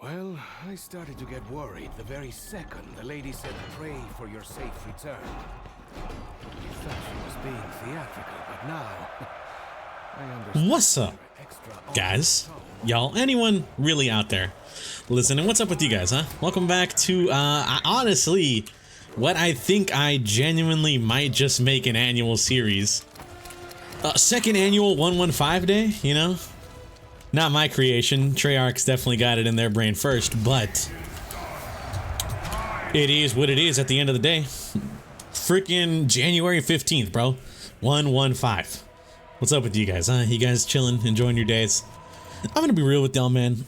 Well, I started to get worried the very second the lady said pray for your safe return. I thought she was being theatrical, but now I understand. What's up, guys? Y'all, anyone really out there listening? What's up with you guys, huh? Welcome back to, honestly, what I think I genuinely might just make an annual series. Second annual 115 day, you know? Not my creation. Treyarch's definitely got it in their brain first, but it is what it is at the end of the day. Freaking January 15th, bro. 115. What's up with you guys, huh? You guys chilling, enjoying your days? I'm gonna be real with y'all, man.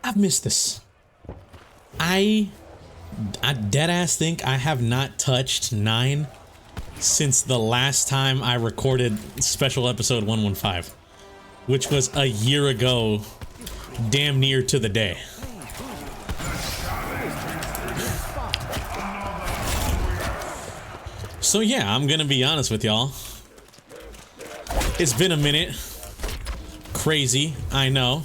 I've missed this. I deadass think I have not touched 9 since the last time I recorded special episode 115, which was a year ago, damn near to the day. So yeah, I'm gonna be honest with y'all. It's been a minute. Crazy, I know.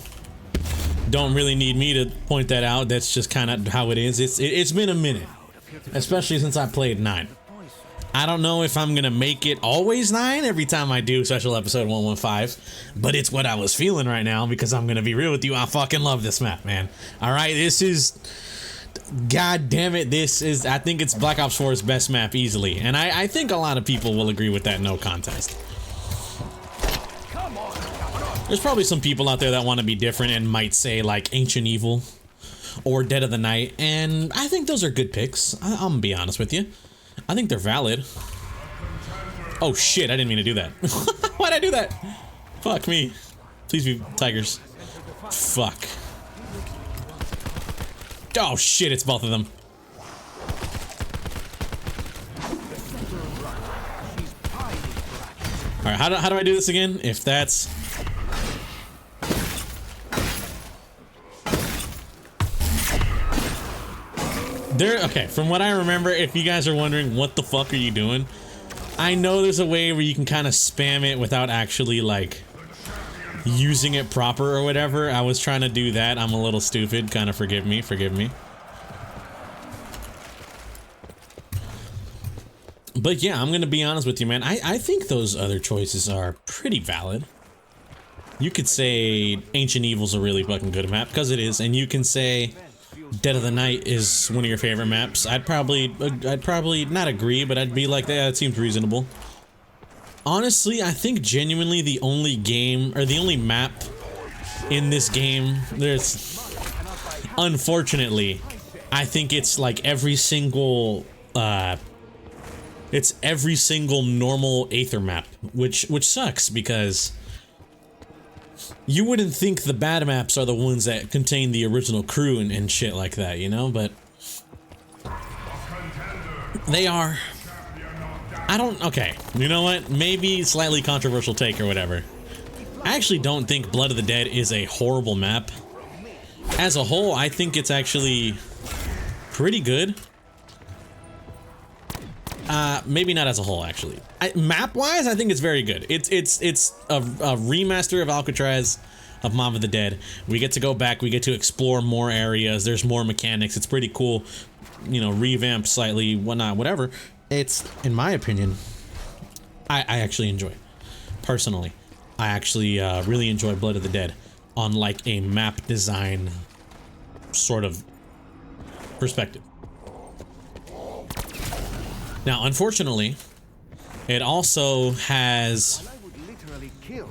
Don't really need me to point that out. That's just kind of how it is. It's been a minute, especially since I played 9. I don't know if I'm gonna make it always 9 every time I do special episode 115, but it's what I was feeling right now because I'm gonna be real with you. I fucking love this map, man. All right, this is, god damn it, this is, I think it's Black Ops 4's best map easily, and I think a lot of people will agree with that, no contest. There's probably some people out there that want to be different and might say like Ancient Evil or Dead of the Night, and I think those are good picks. I'm gonna be honest with you. I think they're valid. Oh shit, I didn't mean to do that. Why'd I do that? Fuck me. Please be tigers. Fuck. Oh shit, it's both of them. Alright, how do I do this again? If that's... Okay, from what I remember, if you guys are wondering what the fuck are you doing, I know there's a way where you can kind of spam it without actually like using it proper or whatever. I was trying to do that. I'm a little stupid. Kind of forgive me. But yeah, I'm gonna be honest with you, man. I think those other choices are pretty valid. You could say Ancient Evil's a really fucking good map, because it is, and you can say Dead of the Night is one of your favorite maps. I'd probably not agree, but I'd be like, yeah, that seems reasonable. Honestly, I think genuinely the only game, or the only map in this game, unfortunately, I think it's like every single normal Aether map, which sucks because you wouldn't think the bad maps are the ones that contain the original crew and shit like that, you know, but they are. Okay, you know what? Maybe slightly controversial take or whatever. I actually don't think Blood of the Dead is a horrible map. As a whole, I think it's actually pretty good. Maybe not as a whole, actually. Map-wise, I think it's very good. It's a remaster of Alcatraz, of Mob of the Dead. We get to go back, we get to explore more areas, there's more mechanics, it's pretty cool. You know, revamped slightly, whatnot, whatever. It's, in my opinion, I actually enjoy it. Personally, I actually really enjoy Blood of the Dead on like a map design sort of perspective. Now, unfortunately, it also has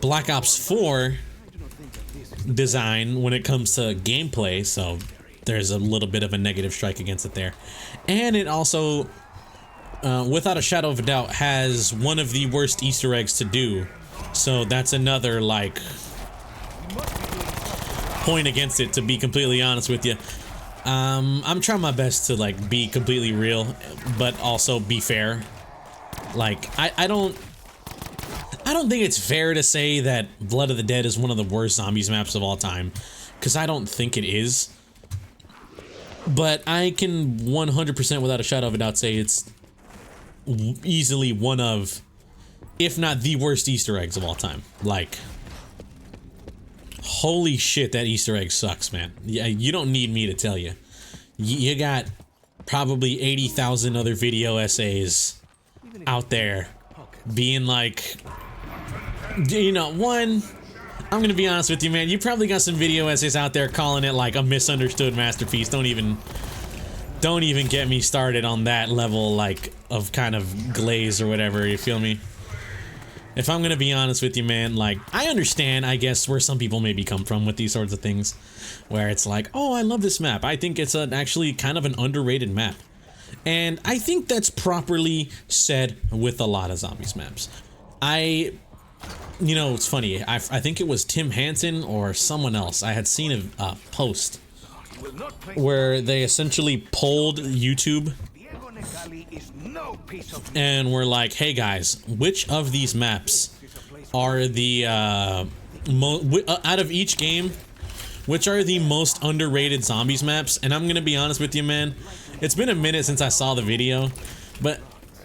Black Ops 4 design when it comes to gameplay, so there's a little bit of a negative strike against it there. And it also, without a shadow of a doubt, has one of the worst Easter eggs to do. So that's another, like, point against it, to be completely honest with you. I'm trying my best to like be completely real, but also be fair. Like, I don't think it's fair to say that Blood of the Dead is one of the worst zombies maps of all time, because I don't think it is. But I can 100% without a shadow of a doubt say it's easily one of, if not the worst Easter eggs of all time. Like, Holy shit, that Easter egg sucks, man. Yeah, you don't need me to tell you. You got probably 80,000 other video essays out there being like, you know, one, I'm gonna be honest with you, man, you probably got some video essays out there calling it like a misunderstood masterpiece. Don't even get me started on that level, like, of kind of glaze or whatever, you feel me? If I'm gonna be honest with you, man, like, I understand, I guess, where some people maybe come from with these sorts of things, where it's like, oh, I love this map. I think it's actually kind of an underrated map. And I think that's properly said with a lot of Zombies maps. You know, it's funny, I think it was Tim Hansen or someone else, I had seen a post where they essentially polled YouTube and were like, hey guys, which of these maps are the out of each game, which are the most underrated Zombies maps? And I'm gonna be honest with you, man, it's been a minute since I saw the video, but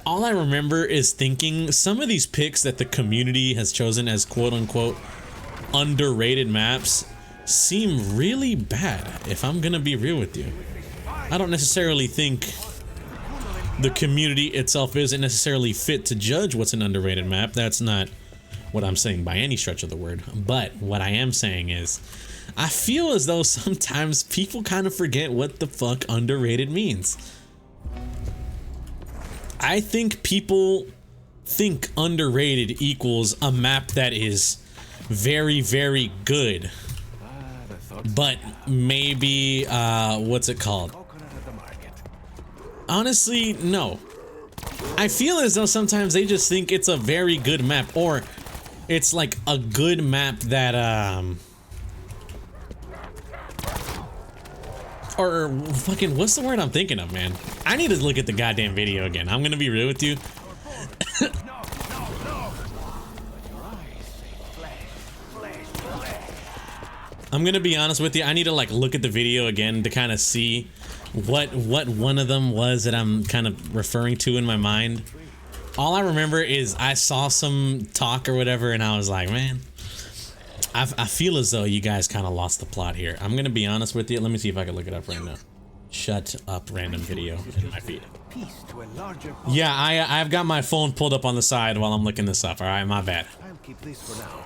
all I remember is thinking some of these picks that the community has chosen as quote-unquote underrated maps seem really bad, if I'm gonna be real with you. I don't necessarily think the community itself isn't necessarily fit to judge what's an underrated map. That's not what I'm saying by any stretch of the word. But what I am saying is, I feel as though sometimes people kind of forget what the fuck underrated means. I think people think underrated equals a map that is very, very good, but maybe, what's it called? Honestly, no. I feel as though sometimes they just think it's a very good map, or it's like a good map that, or fucking, what's the word I'm thinking of, man? I need to look at the goddamn video again. I'm gonna be real with you. I'm gonna be honest with you. I need to like look at the video again to kind of see what one of them was that I'm kind of referring to in my mind. All I remember is I saw some talk or whatever, and I was like, man, I feel as though you guys kind of lost the plot here. I'm gonna be honest with you. Let me see if I can look it up right now. Shut up, random video in my feed. Yeah, I've got my phone pulled up on the side while I'm looking this up. All right, my bad. I'll keep this for now.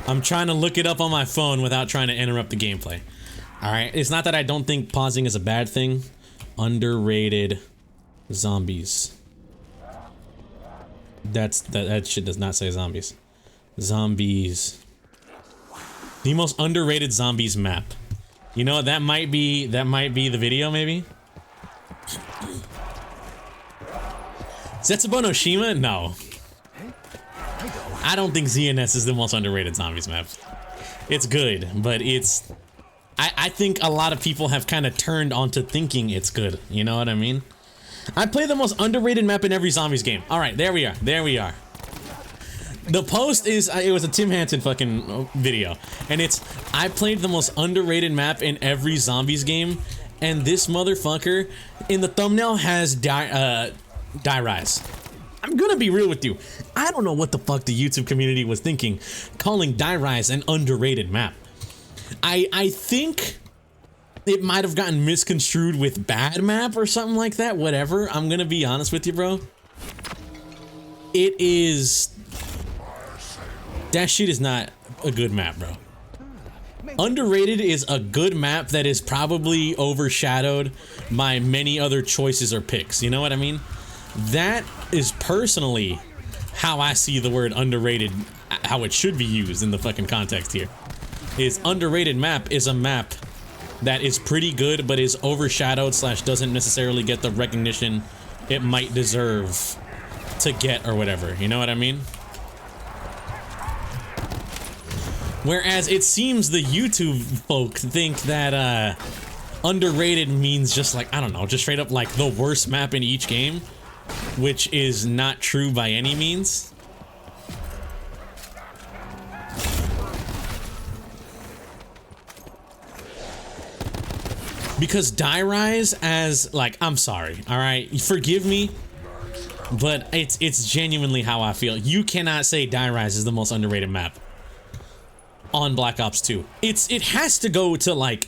I'm trying to look it up on my phone without trying to interrupt the gameplay. All right, it's not that I don't think pausing is a bad thing. Underrated zombies. That shit does not say zombies. Zombies. The most underrated zombies map. You know what? That might be the video, maybe. Zetsubo no Shima? No. I don't think ZNS is the most underrated zombies map. It's good, but it's... I think a lot of people have kind of turned onto thinking it's good. You know what I mean? I play the most underrated map in every zombies game. All right, there we are. There we are. The post is, it was a Tim Hansen fucking video. And it's, I played the most underrated map in every zombies game. And this motherfucker in the thumbnail has Die Rise. I'm gonna be real with you. I don't know what the fuck the YouTube community was thinking, calling Die Rise an underrated map. I think it might have gotten misconstrued with bad map or something like that. Whatever. I'm gonna be honest with you, bro. It is... That shit is not a good map, bro. Underrated is a good map that is probably overshadowed by many other choices or picks. You know what I mean? That is personally how I see the word underrated, how it should be used in the fucking context here. Is underrated map is a map that is pretty good but is overshadowed / doesn't necessarily get the recognition it might deserve to get or whatever. You know what I mean? Whereas it seems the YouTube folk think that underrated means just like, I don't know, just straight up like the worst map in each game, which is not true by any means. Because Die Rise as, like, I'm sorry, all right? Forgive me, but it's genuinely how I feel. You cannot say Die Rise is the most underrated map. on Black Ops 2. It has to go to like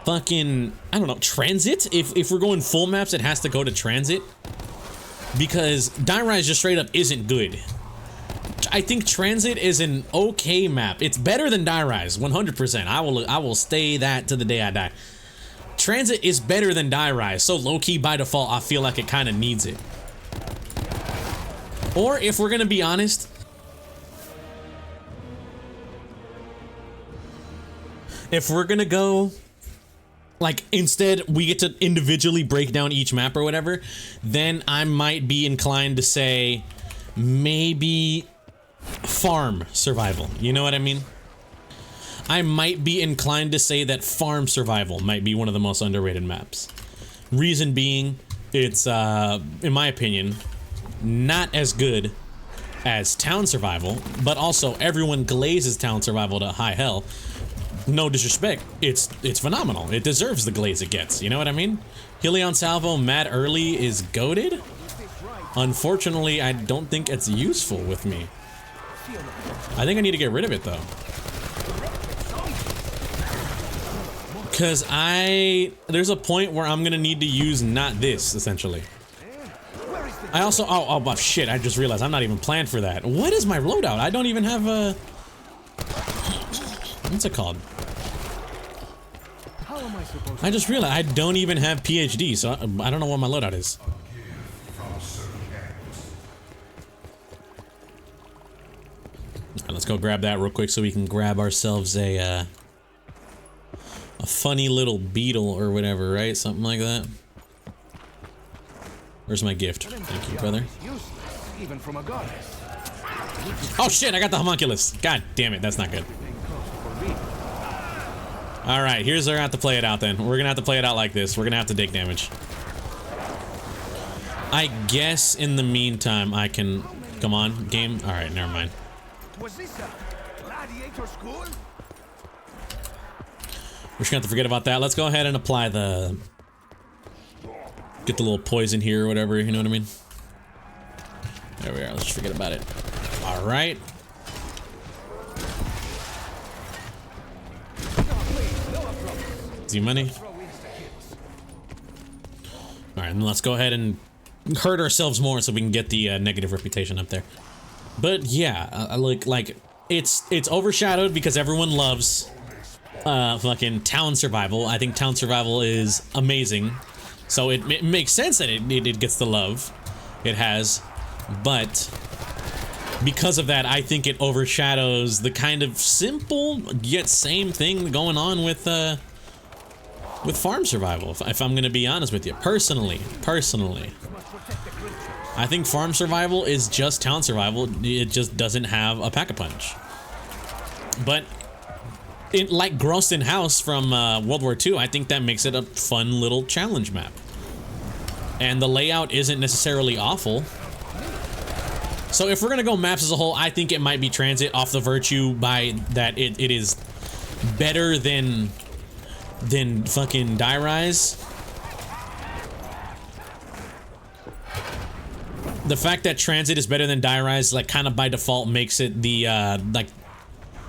fucking, I don't know, Transit. If we're going full maps, it has to go to Transit, because Die Rise just straight up isn't good. I think Transit is an okay map. It's better than Die Rise, 100%. I will stay that to the day I die. Transit is better than Die Rise, so low-key by default I feel like it kind of needs it. Or if we're gonna be honest, if we're gonna go like, instead we get to individually break down each map or whatever, then I might be inclined to say maybe farm survival. You know what I mean? I might be inclined to say that farm survival might be one of the most underrated maps. Reason being, it's in my opinion not as good as town survival, but also everyone glazes town survival to high hell. No disrespect, it's phenomenal. It deserves the glaze it gets, you know what I mean? Helion Salvo mad early is goated. Unfortunately, I don't think it's useful with me. I think I need to get rid of it though. Cause there's a point where I'm gonna need to use not this, essentially. I also, oh shit, I just realized I'm not even planned for that. What is my loadout? I don't even have a, what's it called? I just realized I don't even have PhD, so I don't know what my loadout is. Right, let's go grab that real quick so we can grab ourselves a funny little beetle or whatever, right? Something like that. Where's my gift? Thank you, brother. Oh shit, I got the homunculus. God damn it, that's not good. Alright, here's where I have to play it out then. We're gonna have to play it out like this. We're gonna have to take damage. I guess in the meantime I can... Come on, game. Alright, never mind. Was this a gladiator school? We're just gonna have to forget about that. Let's go ahead and apply the... Get the little poison here or whatever, you know what I mean? There we are, let's just forget about it. Alright. Easy money. Alright, and let's go ahead and hurt ourselves more so we can get the negative reputation up there. But yeah, like it's overshadowed because everyone loves fucking town survival. I think town survival is amazing, so it makes sense that it gets the love it has, but because of that, I think it overshadows the kind of simple yet same thing going on with farm survival. If I'm gonna be honest with you, personally, I think farm survival is just town survival. It just doesn't have a pack-a-punch. But like Groston House from World War II, I think that makes it a fun little challenge map. And the layout isn't necessarily awful. So if we're gonna go maps as a whole, I think it might be Transit off the virtue by that it is better than fucking Die Rise. The fact that Transit is better than Die Rise, like, kind of by default makes it the like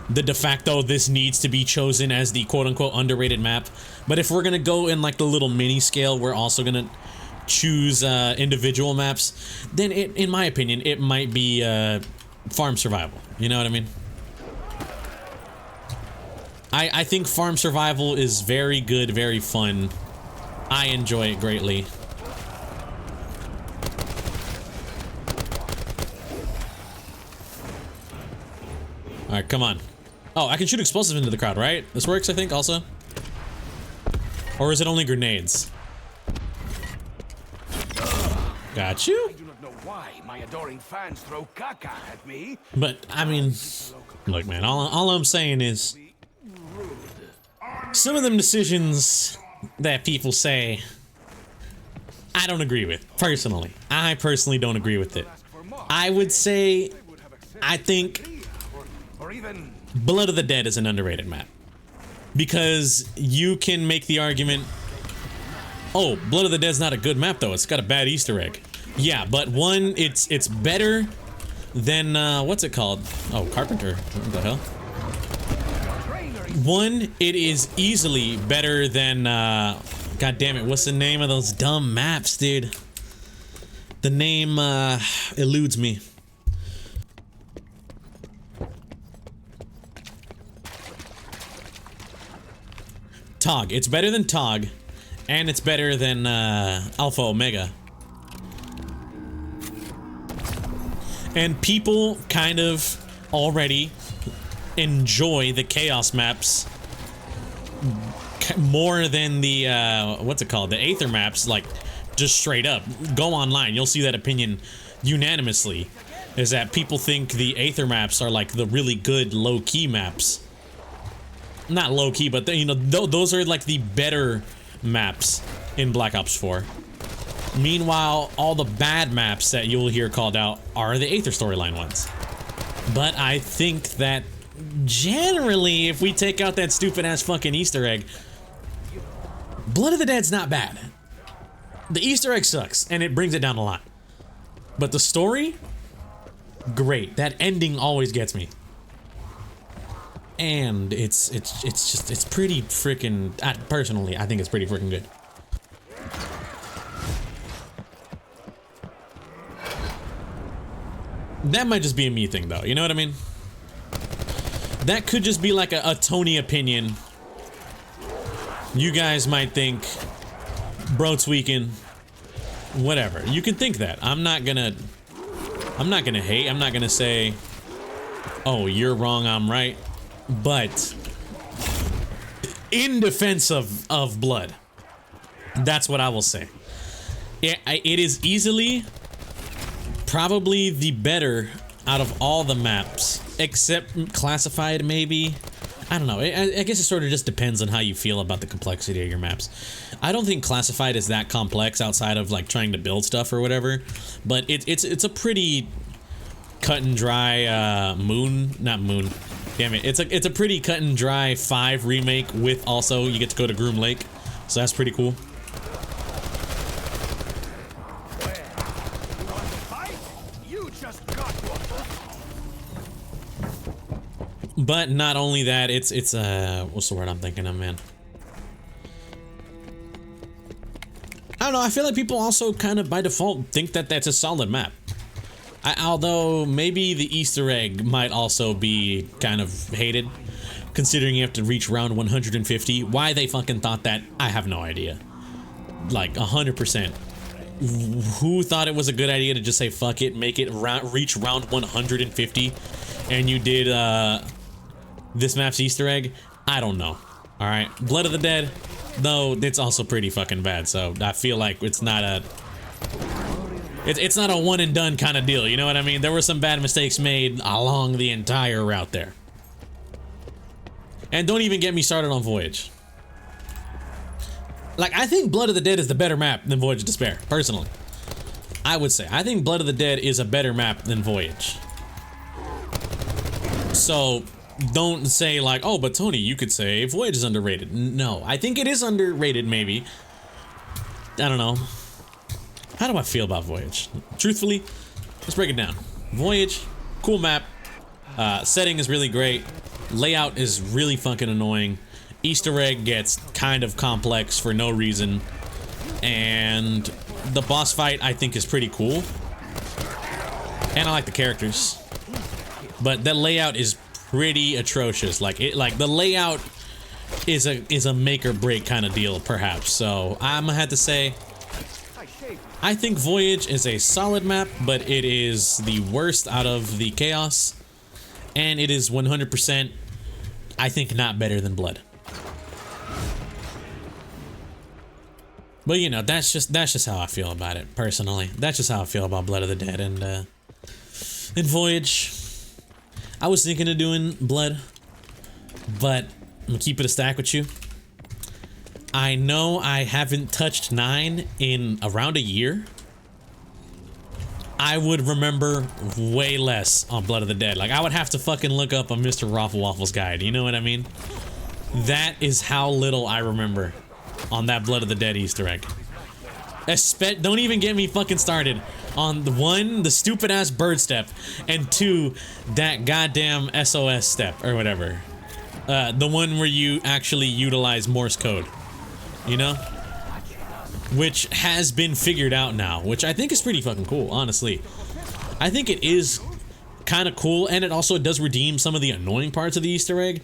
the de facto this needs to be chosen as the quote-unquote underrated map. But if we're gonna go in like the little mini scale, we're also gonna choose individual maps, then in my opinion, it might be farm survival. You know what I mean? I think farm survival is very good, very fun. I enjoy it greatly. Alright, come on. Oh, I can shoot explosives into the crowd, right? This works, I think, also? Or is it only grenades? Got you. I do not know why my adoring fans throw caca at me. But, I mean, look, man, all I'm saying is some of them decisions that people say, I don't agree with, personally. I personally don't agree with it. I would say, I think Blood of the Dead is an underrated map. Because you can make the argument, oh, Blood of the Dead's not a good map though, it's got a bad Easter egg. Yeah, but one, it's better than, what's it called? Oh, Carpenter, what the hell? One, it is easily better than, god damn it, what's the name of those dumb maps, dude? The name, eludes me. TOG. It's better than TOG, and it's better than, Alpha Omega. And people kind of already enjoy the Chaos maps more than the, what's it called? The Aether maps, like, just straight up. Go online, you'll see that opinion unanimously, is that people think the Aether maps are like the really good low-key maps. Not low-key, but you know, those are like the better maps in Black Ops 4. Meanwhile, all the bad maps that you'll hear called out are the Aether storyline ones. But I think that generally, if we take out that stupid-ass fucking Easter egg, Blood of the Dead's not bad. The Easter egg sucks, and it brings it down a lot. But the story? Great. That ending always gets me. And it's pretty freaking, personally, I think it's pretty freaking good. That might just be a me thing, though. You know what I mean? That could just be like a Tony opinion. You guys might think, bro, tweaking, whatever. You can think that. I'm not gonna hate. I'm not gonna say, oh, you're wrong, I'm right. But in defense of Blood, that's what I will say. It is easily probably the better out of all the maps, except Classified, maybe. I don't know. I guess it sort of just depends on how you feel about the complexity of your maps. I don't think Classified is that complex outside of like trying to build stuff or whatever, but it's a pretty cut and dry not Moon. Damn it. It's a pretty cut and dry 5 remake with also you get to go to Groom Lake. So that's pretty cool. But not only that, it's what's the word I'm thinking of, man? I don't know, I feel like people also kind of by default think that that's a solid map. Although maybe the Easter egg might also be kind of hated, considering you have to reach round 150. Why they fucking thought that, I have no idea. Like 100%. Who thought it was a good idea to just say fuck it, make it reach round 150, and you did this map's Easter egg? I don't know. All right, Blood of the Dead, though, it's also pretty fucking bad. So I feel like it's not a one and done kind of deal. You know what I mean? There were some bad mistakes made along the entire route there. And don't even get me started on Voyage. Like, I think Blood of the Dead is the better map than Voyage of Despair, personally. I would say. I think Blood of the Dead is a better map than Voyage. So, don't say like, oh, but Tony, you could say Voyage is underrated. No, I think it is underrated, maybe. I don't know. How do I feel about Voyage? Truthfully, let's break it down. Voyage, cool map. Setting is really great. Layout is really fucking annoying. Easter egg gets kind of complex for no reason. And the boss fight, I think, is pretty cool. And I like the characters. But the layout is pretty atrocious. Like the layout is a make or break kind of deal, perhaps. So I'm gonna have to say, I think Voyage is a solid map, but it is the worst out of the Chaos, and it is 100%, I think, not better than Blood. But you know, that's just how I feel about it personally. That's just how I feel about Blood of the Dead and Voyage. I was thinking of doing Blood, but I'm gonna keep it a stack with you. I know I haven't touched 9 in around a year. I would remember way less on Blood of the Dead. Like, I would have to fucking look up a Mr. Raffle Waffles guide. You know what I mean? That is how little I remember on that Blood of the Dead Easter egg. Don't even get me fucking started on the stupid ass bird step, and 2, that goddamn SOS step or whatever. The one where you actually utilize Morse code, you know? Which has been figured out now, which I think is pretty fucking cool, honestly. I think it is kind of cool, and it also does redeem some of the annoying parts of the Easter egg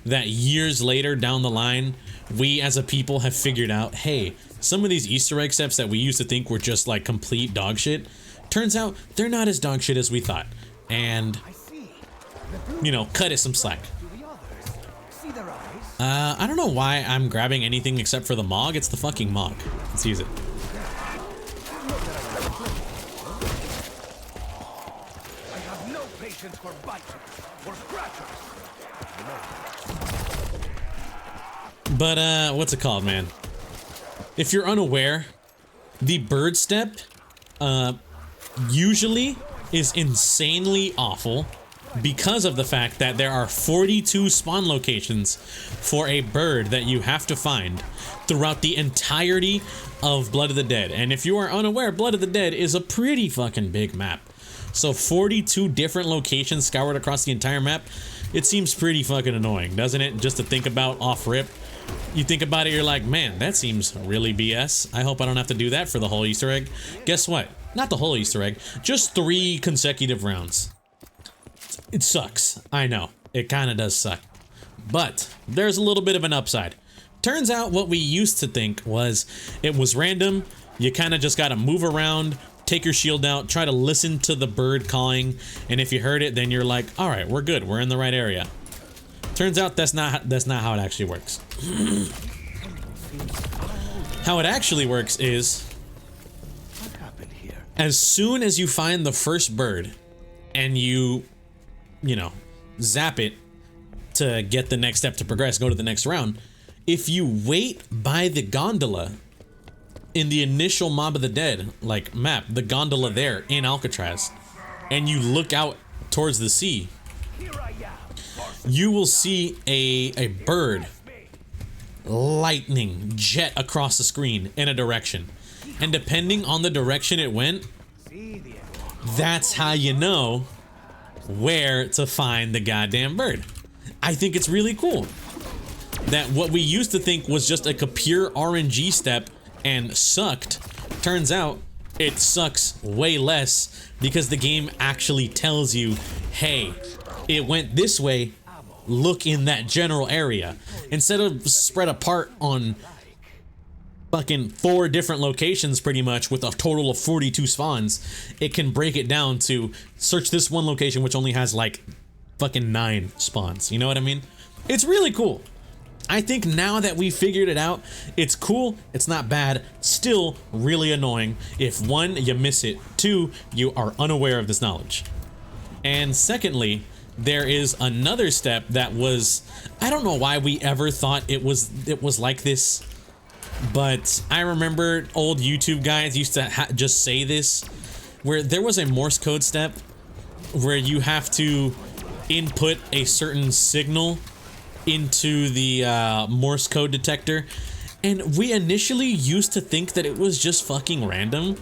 that years later down the line, we as a people have figured out, hey, some of these Easter egg steps that we used to think were just like complete dog shit, turns out they're not as dog shit as we thought. And, you know, cut it some slack. I don't know why I'm grabbing anything except for the Mog. It's the fucking Mog. Let's use it. I have no patience for biters or scratchers. But, what's it called, man? If you're unaware, the bird step, usually is insanely awful because of the fact that there are 42 spawn locations for a bird that you have to find throughout the entirety of Blood of the Dead. And if you are unaware, Blood of the Dead is a pretty fucking big map. So 42 different locations scoured across the entire map, it seems pretty fucking annoying, doesn't it? Just to think about off rip. You think about it, you're like, man, that seems really BS. I hope I don't have to do that for the whole Easter egg. Guess what? Not the whole Easter egg, just 3 consecutive rounds. It sucks. I know. It kind of does suck. But there's a little bit of an upside. Turns out what we used to think was it was random. You kind of just got to move around, take your shield out, try to listen to the bird calling. And if you heard it, then you're like, all right, we're good. We're in the right area. Turns out that's not how it actually works. How it actually works is, as soon as you find the first bird and you know, zap it to get the next step to progress, go to the next round, if you wait by the gondola in the initial Mob of the Dead, like map, the gondola there in Alcatraz, and you look out towards the sea, you will see a bird lightning jet across the screen in a direction. And depending on the direction it went, that's how you know where to find the goddamn bird. I think it's really cool that what we used to think was just like a pure RNG step and sucked, turns out it sucks way less because the game actually tells you, hey, it went this way, look in that general area. Instead of spread apart on fucking 4 different locations pretty much with a total of 42 spawns, it can break it down to search this one location which only has like fucking 9 spawns. You know what I mean? It's really cool. I think now that we figured it out, it's cool, it's not bad, still really annoying if 1, you miss it, 2, you are unaware of this knowledge. And secondly, there is another step that was, I don't know why we ever thought it was like this, but I remember old YouTube guys used to just say this, where there was a Morse code step where you have to input a certain signal into the Morse code detector, and we initially used to think that it was just fucking random,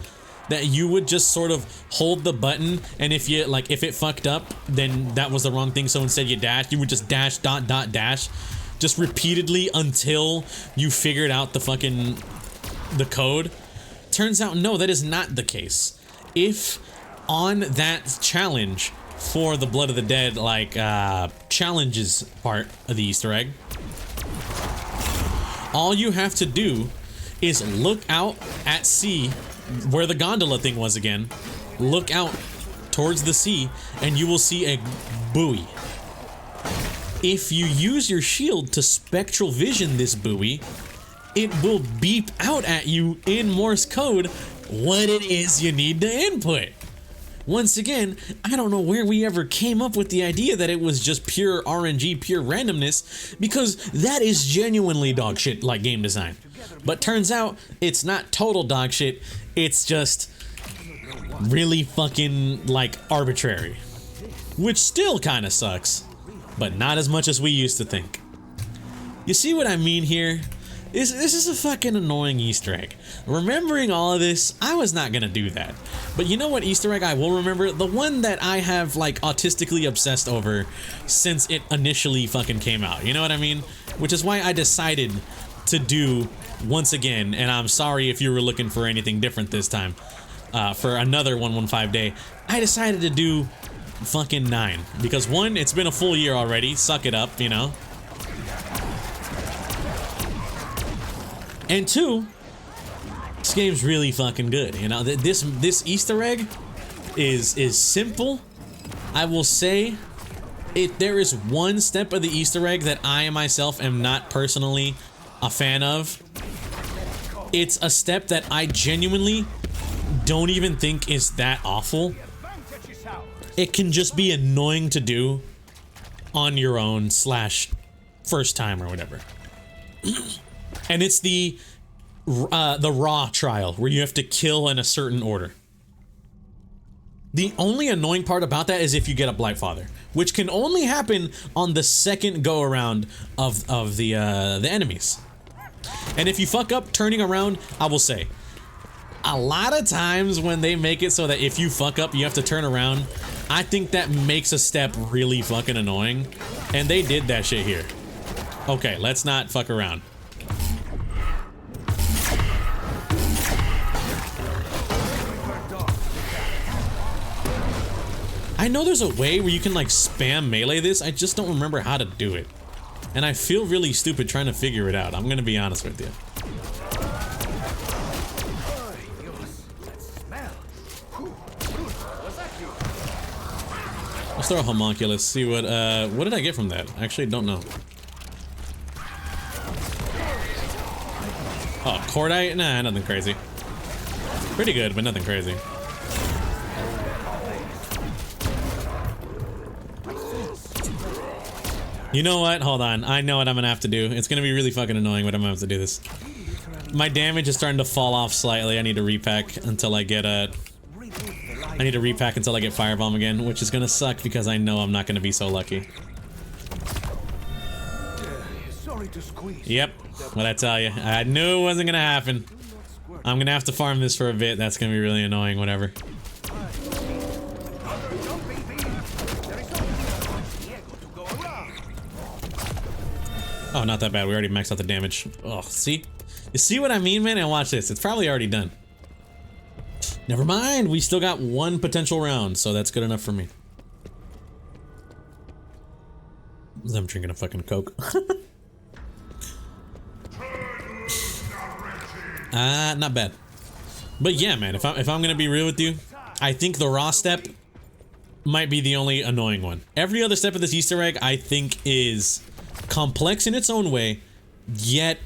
that you would just sort of hold the button, and if you like, if it fucked up, then that was the wrong thing, so instead you would just dash dot dot dash just repeatedly until you figured out the code. Turns out no, that is not the case. If on that challenge for the Blood of the Dead, like challenges part of the Easter egg, all you have to do is look out at sea where the gondola thing was again, look out towards the sea, and you will see a buoy. If you use your shield to spectral vision this buoy, it will beep out at you in Morse code what it is you need to input. Once again, I don't know where we ever came up with the idea that it was just pure RNG, pure randomness, because that is genuinely dog shit like game design. But turns out it's not total dog shit, it's just really fucking like arbitrary. Which still kind of sucks, but not as much as we used to think. You see what I mean here? This is a fucking annoying Easter egg. Remembering all of this, I was not gonna do that. But you know what Easter egg I will remember? The one that I have like autistically obsessed over since it initially fucking came out. You know what I mean? Which is why I decided to do once again, and I'm sorry if you were looking for anything different this time, for another 115 day, I decided to do fucking 9. Because 1, it's been a full year already, suck it up, you know? And 2, this game's really fucking good, you know? This Easter egg is simple. I will say, there is one step of the Easter egg that I myself am not personally a fan of. It's a step that I genuinely don't even think is that awful. It can just be annoying to do on your own / first time or whatever. And it's the raw trial where you have to kill in a certain order. The only annoying part about that is if you get a Blightfather, which can only happen on the second go around of the enemies. And if you fuck up turning around, I will say, a lot of times when they make it so that if you fuck up, you have to turn around, I think that makes a step really fucking annoying. And they did that shit here. Okay, let's not fuck around. I know there's a way where you can like spam melee this, I just don't remember how to do it. And I feel really stupid trying to figure it out, I'm gonna be honest with you. Let's throw a homunculus, see what did I get from that? I actually don't know. Oh, cordite? Nah, nothing crazy. Pretty good, but nothing crazy. You know what? Hold on. I know what I'm gonna have to do. It's gonna be really fucking annoying, but I'm gonna have to do this. My damage is starting to fall off slightly. I need to repack until I get Firebomb again, which is gonna suck because I know I'm not gonna be so lucky. Yep. What I tell you, I knew it wasn't gonna happen. I'm gonna have to farm this for a bit. That's gonna be really annoying. Whatever. Oh, not that bad. We already maxed out the damage. Oh, see? You see what I mean, man? And watch this. It's probably already done. Never mind. We still got 1 potential round, so that's good enough for me. I'm drinking a fucking Coke. Not bad. But yeah, man, if I'm gonna be real with you, I think the raw step might be the only annoying one. Every other step of this Easter egg, I think, is complex in its own way, yet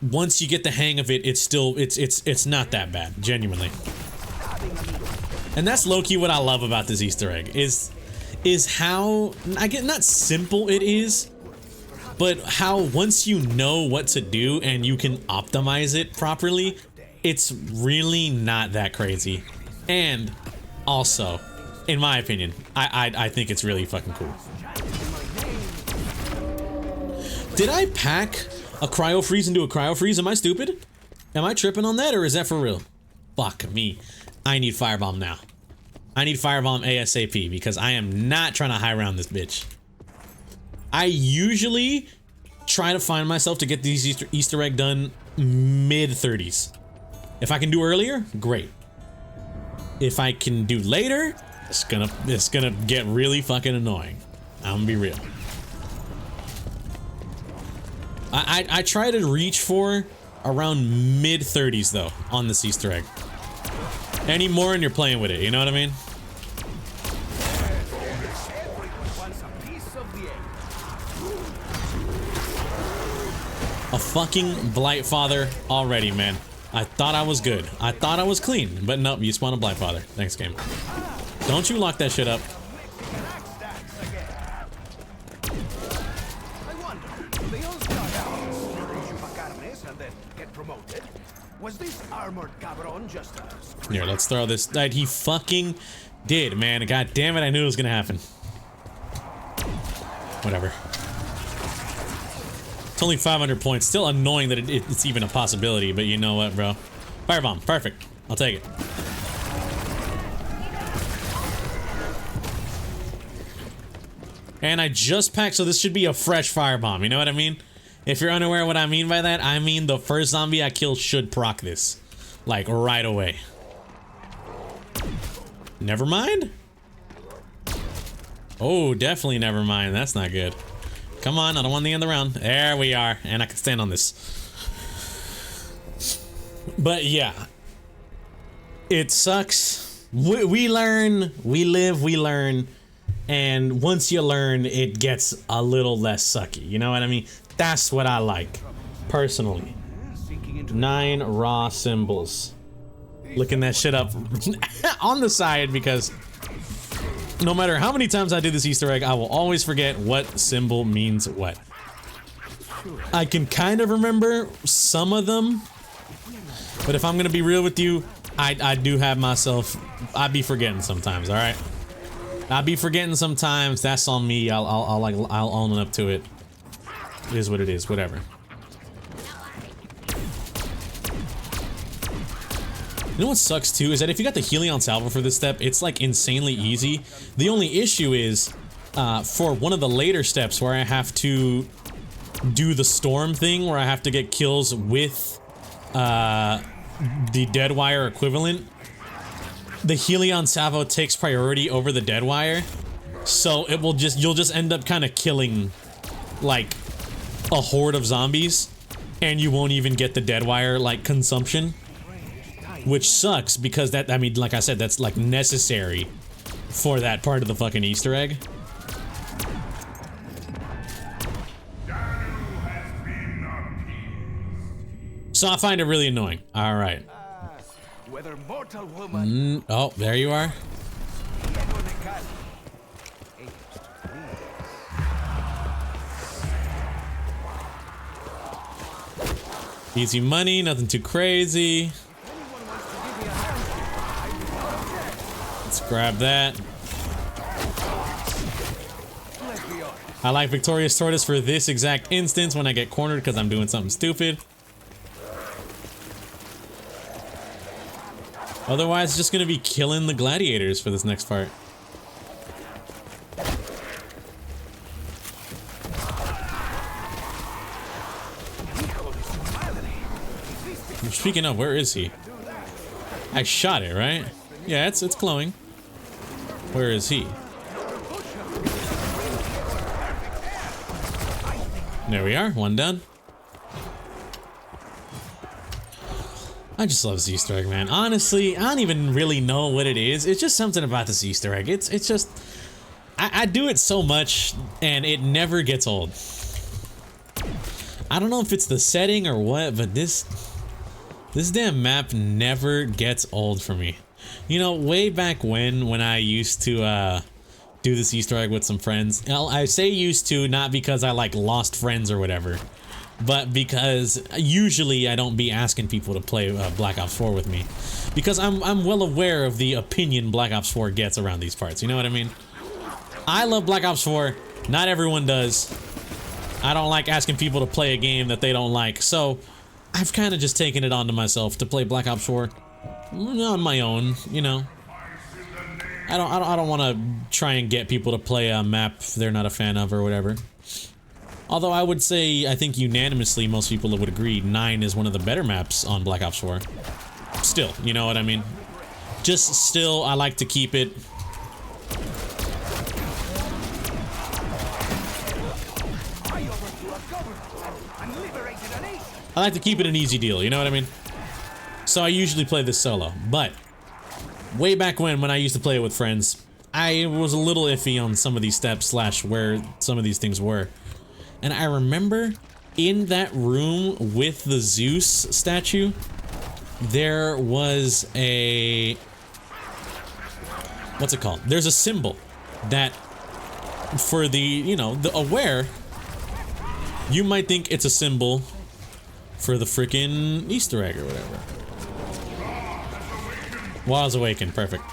once you get the hang of it, it's still it's not that bad, genuinely. And that's low-key what I love about this Easter egg is how, I get, not simple it is, but how once you know what to do and you can optimize it properly, it's really not that crazy. And also, in my opinion, I think it's really fucking cool. Did I pack a cryo freeze into a cryo freeze? Am I stupid? Am I tripping on that, or is that for real? Fuck me. I need Firebomb now. I need Firebomb ASAP because I am not trying to high round this bitch. I usually try to find myself to get these Easter egg done mid-30s. If I can do earlier, great. If I can do later, it's gonna get really fucking annoying. I'm gonna be real. I try to reach for around mid-30s though on this Easter egg. Any more and you're playing with it, you know what I mean? A fucking Blightfather already, man. I thought I was good. I thought I was clean, but nope, you spawned a Blightfather. Thanks, game. Don't you lock that shit up. Was this armored cabron just here, let's throw this. He fucking did, man. God damn it, I knew it was gonna happen. Whatever. It's only 500 points. Still annoying that it's even a possibility, but you know what, bro? Firebomb, perfect. I'll take it. And I just packed, so this should be a fresh firebomb. You know what I mean? If you're unaware of what I mean by that, I mean the first zombie I kill should proc this. Like, right away. Never mind? Oh, definitely never mind. That's not good. Come on, I don't want the end of the round. There we are, and I can stand on this. But yeah, it sucks. We learn, we live, we learn, and once you learn, it gets a little less sucky. You know what I mean? That's what I like, personally. 9 raw symbols. Looking that shit up on the side because no matter how many times I do this Easter egg, I will always forget what symbol means what. I can kind of remember some of them, but if I'm gonna be real with you, I do have myself, I be forgetting sometimes, alright? I be forgetting sometimes, that's on me, I'll own up to it. It is what it is, whatever. You know what sucks too is that if you got the Helion Salvo for this step, it's like insanely easy. The only issue is for one of the later steps where I have to do the storm thing, where I have to get kills with the Deadwire equivalent, the Helion Salvo takes priority over the Deadwire, so it will you'll just end up kind of killing like a horde of zombies, and you won't even get the Deadwire like consumption. Which sucks because that, I mean, like I said, that's like necessary for that part of the fucking Easter egg. So I find it really annoying. All right. Whether mortal woman Oh, there you are. Easy money, nothing too crazy. Let's grab that. I like Victorious Tortoise for this exact instance when I get cornered because I'm doing something stupid. Otherwise, just gonna be killing the gladiators for this next part. Speaking of, where is he? I shot it, right? Yeah, it's glowing. Where is he? There we are, one done. I just love this Easter egg, man. Honestly, I don't even really know what it is. It's just something about this Easter egg. It's just, I do it so much and it never gets old. I don't know if it's the setting or what, but this damn map never gets old for me. You know, way back when I used to do this Easter egg with some friends. I say used to, not because I like lost friends or whatever, but because usually I don't be asking people to play Black Ops 4 with me, because I'm well aware of the opinion Black Ops 4 gets around these parts. You know what I mean? I love Black Ops 4. Not everyone does. I don't like asking people to play a game that they don't like, so I've kind of just taken it onto myself to play Black Ops 4 on my own, you know. I don't want to try and get people to play a map they're not a fan of or whatever. Although I would say, I think unanimously most people would agree 9 is one of the better maps on Black Ops 4. Still, you know what I mean? Just still, I like to keep it... I like to keep it an easy deal, you know what I mean? So I usually play this solo, but way back when I used to play it with friends, I was a little iffy on some of these steps slash where some of these things were. And I remember in that room with the Zeus statue, there was a... what's it called? There's a symbol that for the, you know, the aware, you might think it's a symbol for the freaking Easter egg or whatever. Walls Awakened, perfect.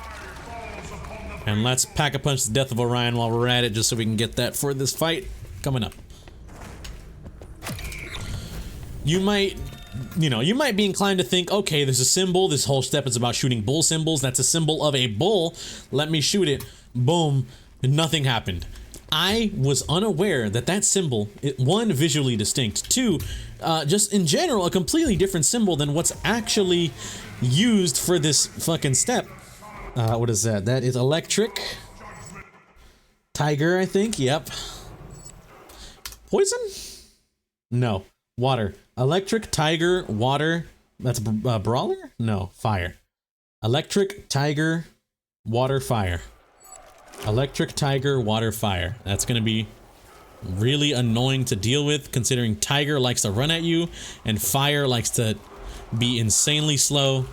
And let's pack a punch the death of Orion while we're at it, just so we can get that for this fight coming up. you might, you know, you might be inclined to think, okay, there's a symbol. This whole step is about shooting bull symbols. That's a symbol of a bull. Let me shoot it. Boom. Nothing happened. I was unaware that that symbol, one, visually distinct, two, just in general, a completely different symbol than what's actually used for this fucking step. What is that? That is electric. Tiger, I think. Yep. Poison? No. Water. Electric, tiger, water. That's a brawler? No. Fire. Electric, tiger, water, fire. Electric, tiger, water, fire. That's gonna be really annoying to deal with, considering tiger likes to run at you and fire likes to be insanely slow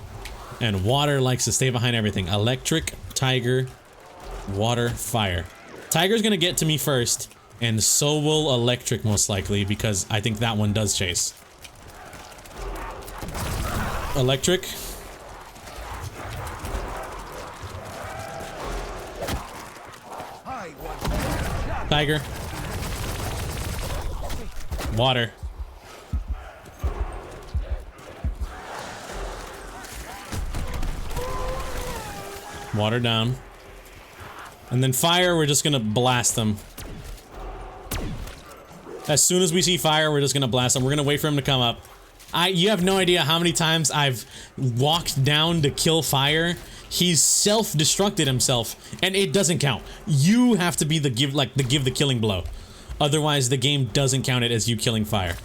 and water likes to stay behind everything. Electric, tiger, water, fire. Tiger's gonna get to me first, and so will electric most likely, because I think that one does chase. Electric. Tiger. Water. Water down. And then fire, we're just gonna blast them. As soon as we see fire, we're just gonna blast them. We're gonna wait for him to come up. You have no idea how many times I've walked down to kill fire. He's self-destructed himself, and it doesn't count. You have to be the give the killing blow. Otherwise, the game doesn't count it as you killing fire.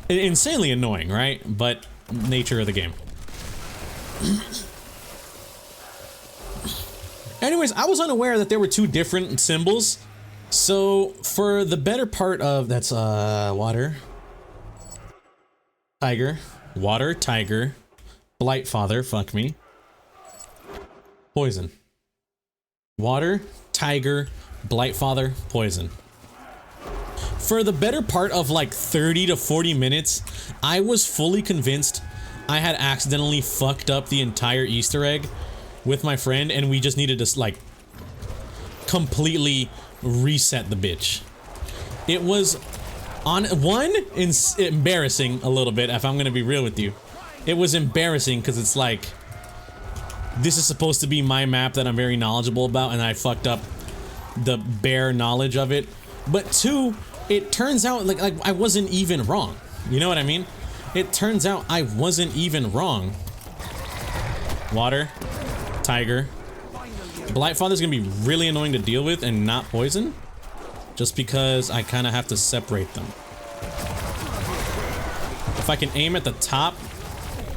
Insanely annoying, right? But nature of the game. Anyways, I was unaware that there were two different symbols. So for the better part of that's water, tiger, water, tiger, Blightfather, fuck me. Poison. Water, tiger, Blightfather, poison. For the better part of like 30 to 40 minutes, I was fully convinced I had accidentally fucked up the entire Easter egg with my friend, and we just needed to like completely reset the bitch. It was on one embarrassing a little bit, if I'm gonna be real with you. It was embarrassing because it's like, this is supposed to be my map that I'm very knowledgeable about, and I fucked up the bare knowledge of it. But two, it turns out like I wasn't even wrong. You know what I mean? It turns out I wasn't even wrong. Water, tiger. Blightfather's gonna be really annoying to deal with and not poison, just because I kind of have to separate them. If I can aim at the top,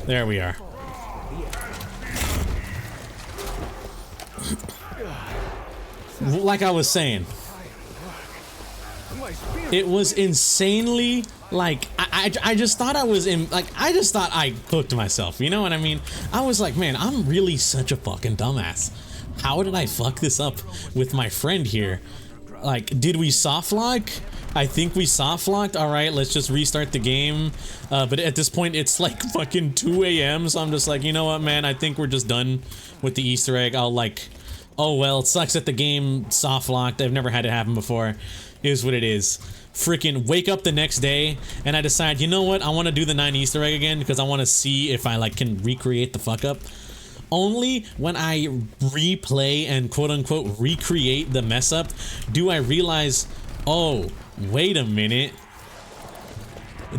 there we are. Like I was saying, it was insanely like I just thought I was in I just thought I cooked myself, you know what I mean? I was like, man, I'm really such a fucking dumbass. How did I fuck this up with my friend here? Like, did we soft lock? I think we soft locked. All right, let's just restart the game. But at this point, it's like fucking 2 a.m. So I'm just like, you know what, man? I think we're just done with the Easter egg. I'll like, oh well, it sucks that the game soft locked. I've never had it happen before. Is what it is. Freaking wake up the next day and I decide, you know what? I want to do the 9 Easter egg again because I want to see if I like can recreate the fuck up. Only when I replay and quote-unquote recreate the mess up do I realize, oh, wait a minute.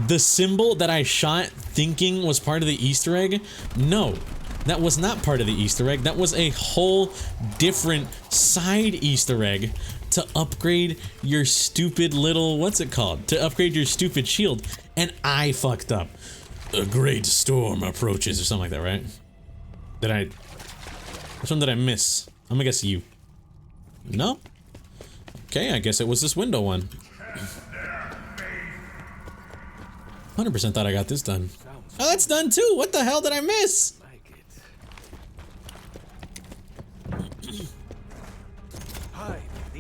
The symbol that I shot thinking was part of the Easter egg? No, that was not part of the Easter egg. That was a whole different side Easter egg to upgrade your stupid little, what's it called? To upgrade your stupid shield. And I fucked up. A great storm approaches or something like that, right? Which one did I miss? I'm gonna guess you. No? Okay, I guess it was this window one. 100% thought I got this done. Oh, that's done too! What the hell did I miss?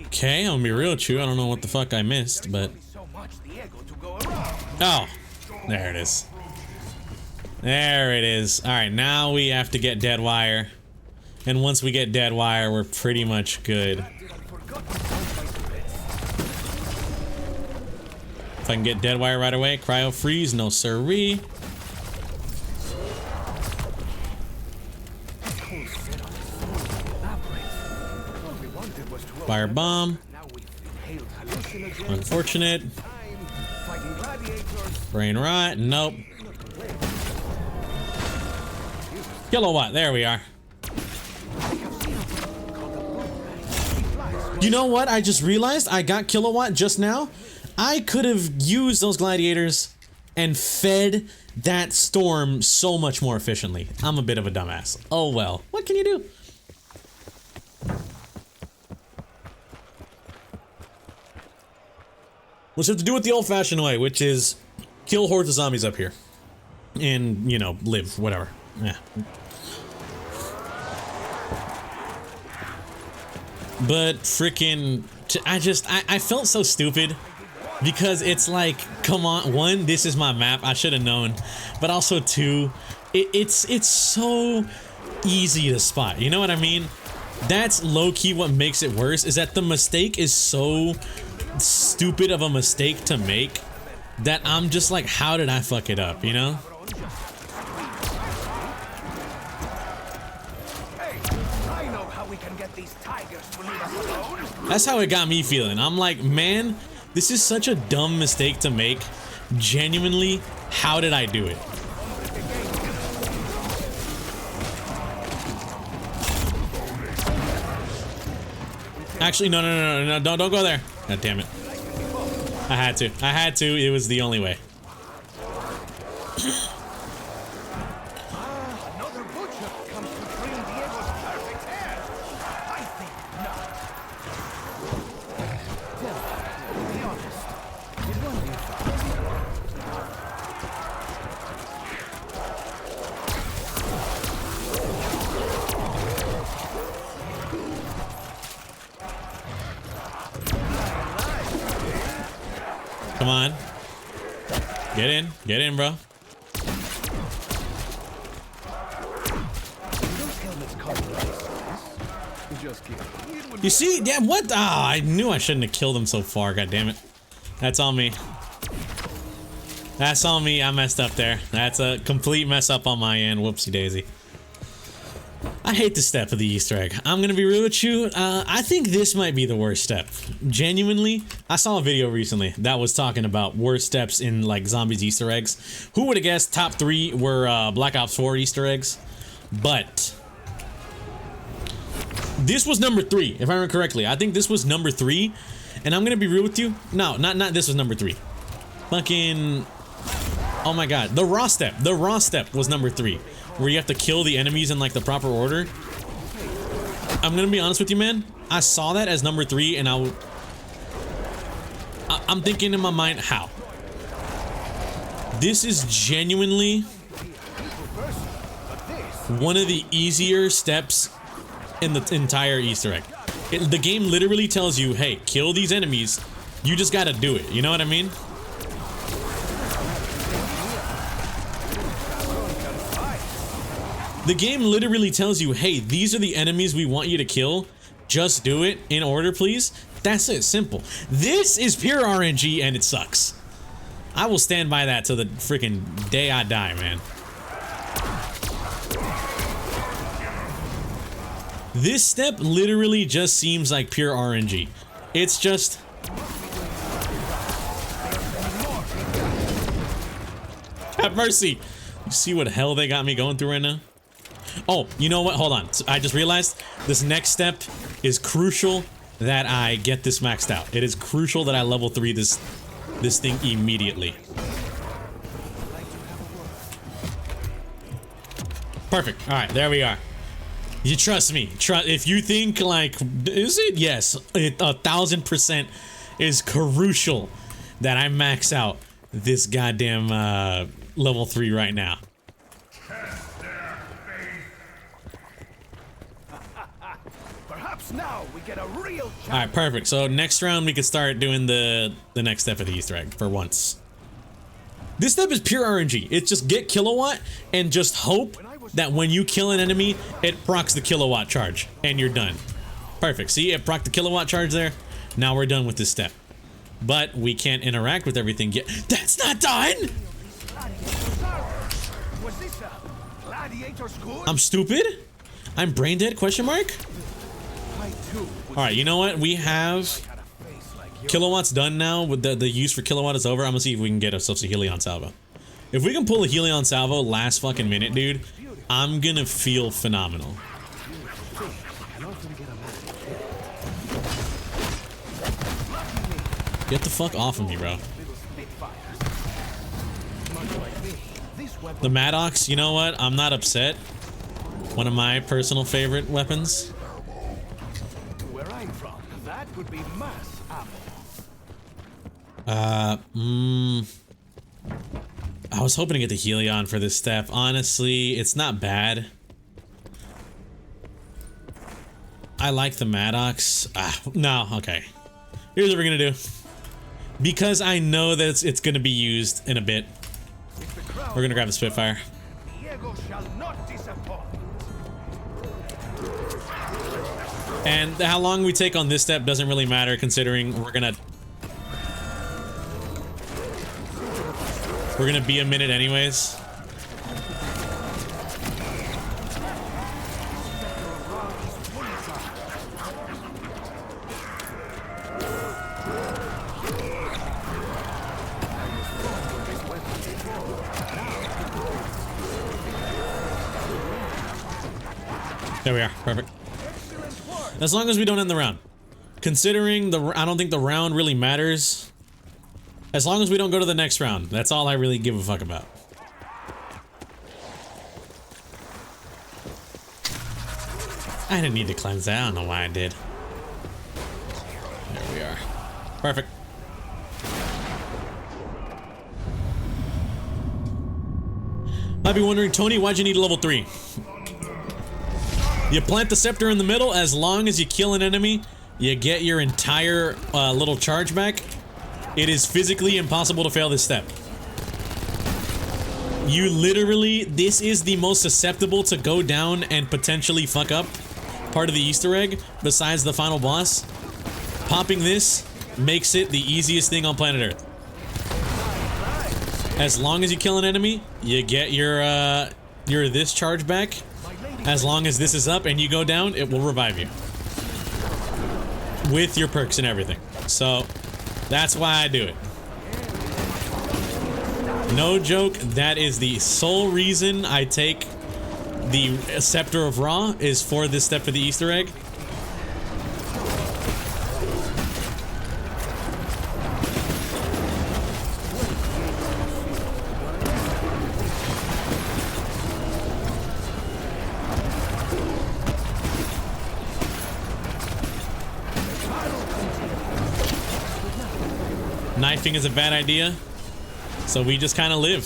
Okay, I'm gonna be real with you. I don't know what the fuck I missed, but... Oh! There it is. There it is. Alright, now we have to get dead wire. And once we get dead wire, we're pretty much good. If I can get dead wire right away. Cryo freeze, no siree. Fire bomb. Unfortunate. Brain rot. Nope. Kilowatt. There we are. You know what? I just realized I got Kilowatt just now. I could have used those gladiators and fed that storm so much more efficiently. I'm a bit of a dumbass. Oh well. What can you do? Let's have to do it the old-fashioned way, which is kill hordes of zombies up here. And, you know, live. Whatever. Yeah. But freaking, I felt so stupid because it's like, come on, one, this is my map, I should have known, but also two, it's so easy to spot, you know what I mean? That's low-key what makes it worse, is that the mistake is so stupid of a mistake to make that I'm just like, how did I fuck it up, you know? That's how it got me feeling. I'm like, man, this is such a dumb mistake to make. Genuinely, how did I do it? Actually, no, don't go there. God damn it. I had to. It was the only way. Come on. Get in, bro. You see? Yeah, what? Ah, I knew I shouldn't have killed him so far, god damn it. That's on me. That's on me, I messed up there. That's a complete mess up on my end, whoopsie daisy. I hate the step of the Easter egg. I'm gonna be real with you. I think this might be the worst step. Genuinely, I saw a video recently that was talking about worst steps in like zombies Easter eggs. Who would have guessed top 3 were Black Ops 4 Easter eggs? But this was number 3, if I remember correctly. I think this was number 3, and I'm gonna be real with you. No, not this was number 3. Fucking, oh my god, the raw step. The raw step was number 3. Where you have to kill the enemies in like the proper order. I'm gonna be honest with you, man. I saw that as number 3 and I'm thinking in my mind, how? This is genuinely one of the easier steps in the entire Easter egg. The game literally tells you, hey, kill these enemies. You just gotta do it. You know what I mean? The game literally tells you, hey, these are the enemies we want you to kill. Just do it in order, please. That's it, simple. This is pure RNG and it sucks. I will stand by that till the freaking day I die, man. This step literally just seems like pure RNG. It's just... have mercy. You see what hell they got me going through right now? Oh, you know what? Hold on. I just realized this next step is crucial that I get this maxed out. It is crucial that I level 3 this thing immediately. Perfect. All right, there we are. You trust me. If you think like, is it? Yes, 1000% is crucial that I max out this goddamn level 3 right now. Now we get a real chance. All right, perfect. So next round we could start doing the next step of the Easter egg for once. This step is pure RNG. It's just get Kilowatt and just hope that when you kill an enemy, it procs the Kilowatt charge and you're done. Perfect. See, it proc the Kilowatt charge there. Now we're done with this step. but we can't interact with everything yet. That's not done! Was this a gladiator school? I'm stupid? I'm brain dead, question mark? I too would Alright, you know what? We have had a face like yours. kilowatts done now. With the use for kilowatt is over. I'm gonna see if we can get ourselves a Helion Salvo. If we can pull a Helion Salvo last fucking minute, dude, I'm gonna feel phenomenal. You often get a massive Get the fuck off of me, bro. little spitfires. Much like me, this weapon The Maddox, you know what? I'm not upset. One of my personal favorite weapons. where I'm from, that would be mass ammo. I was hoping to get the Helion for this step. Honestly, it's not bad. I like the Maddox. No, okay. Here's what we're gonna do. Because I know that it's gonna be used in a bit, we're gonna grab the Spitfire. Diego shall not disappoint. And how long we take on this step doesn't really matter, considering we're gonna be a minute anyways. There we are, perfect. As long as we don't end the round. Considering I don't think the round really matters. As long as we don't go to the next round, that's all I really give a fuck about. I didn't need to cleanse that. I don't know why I did. There we are. Perfect. Might be wondering, Tony, why'd you need a level 3? You plant the scepter in the middle. As long as you kill an enemy, you get your entire little charge back. It is physically impossible to fail this step. You literally, this is the most susceptible to go down and potentially fuck up part of the Easter egg, besides the final boss. Popping this makes it the easiest thing on planet Earth. As long as you kill an enemy, you get your this charge back. As long as this is up and you go down, it will revive you. With your perks and everything. So, that's why I do it. No joke, that is the sole reason I take the Scepter of Ra, is for this step for the Easter egg. Knifing is a bad idea, so we just kind of live.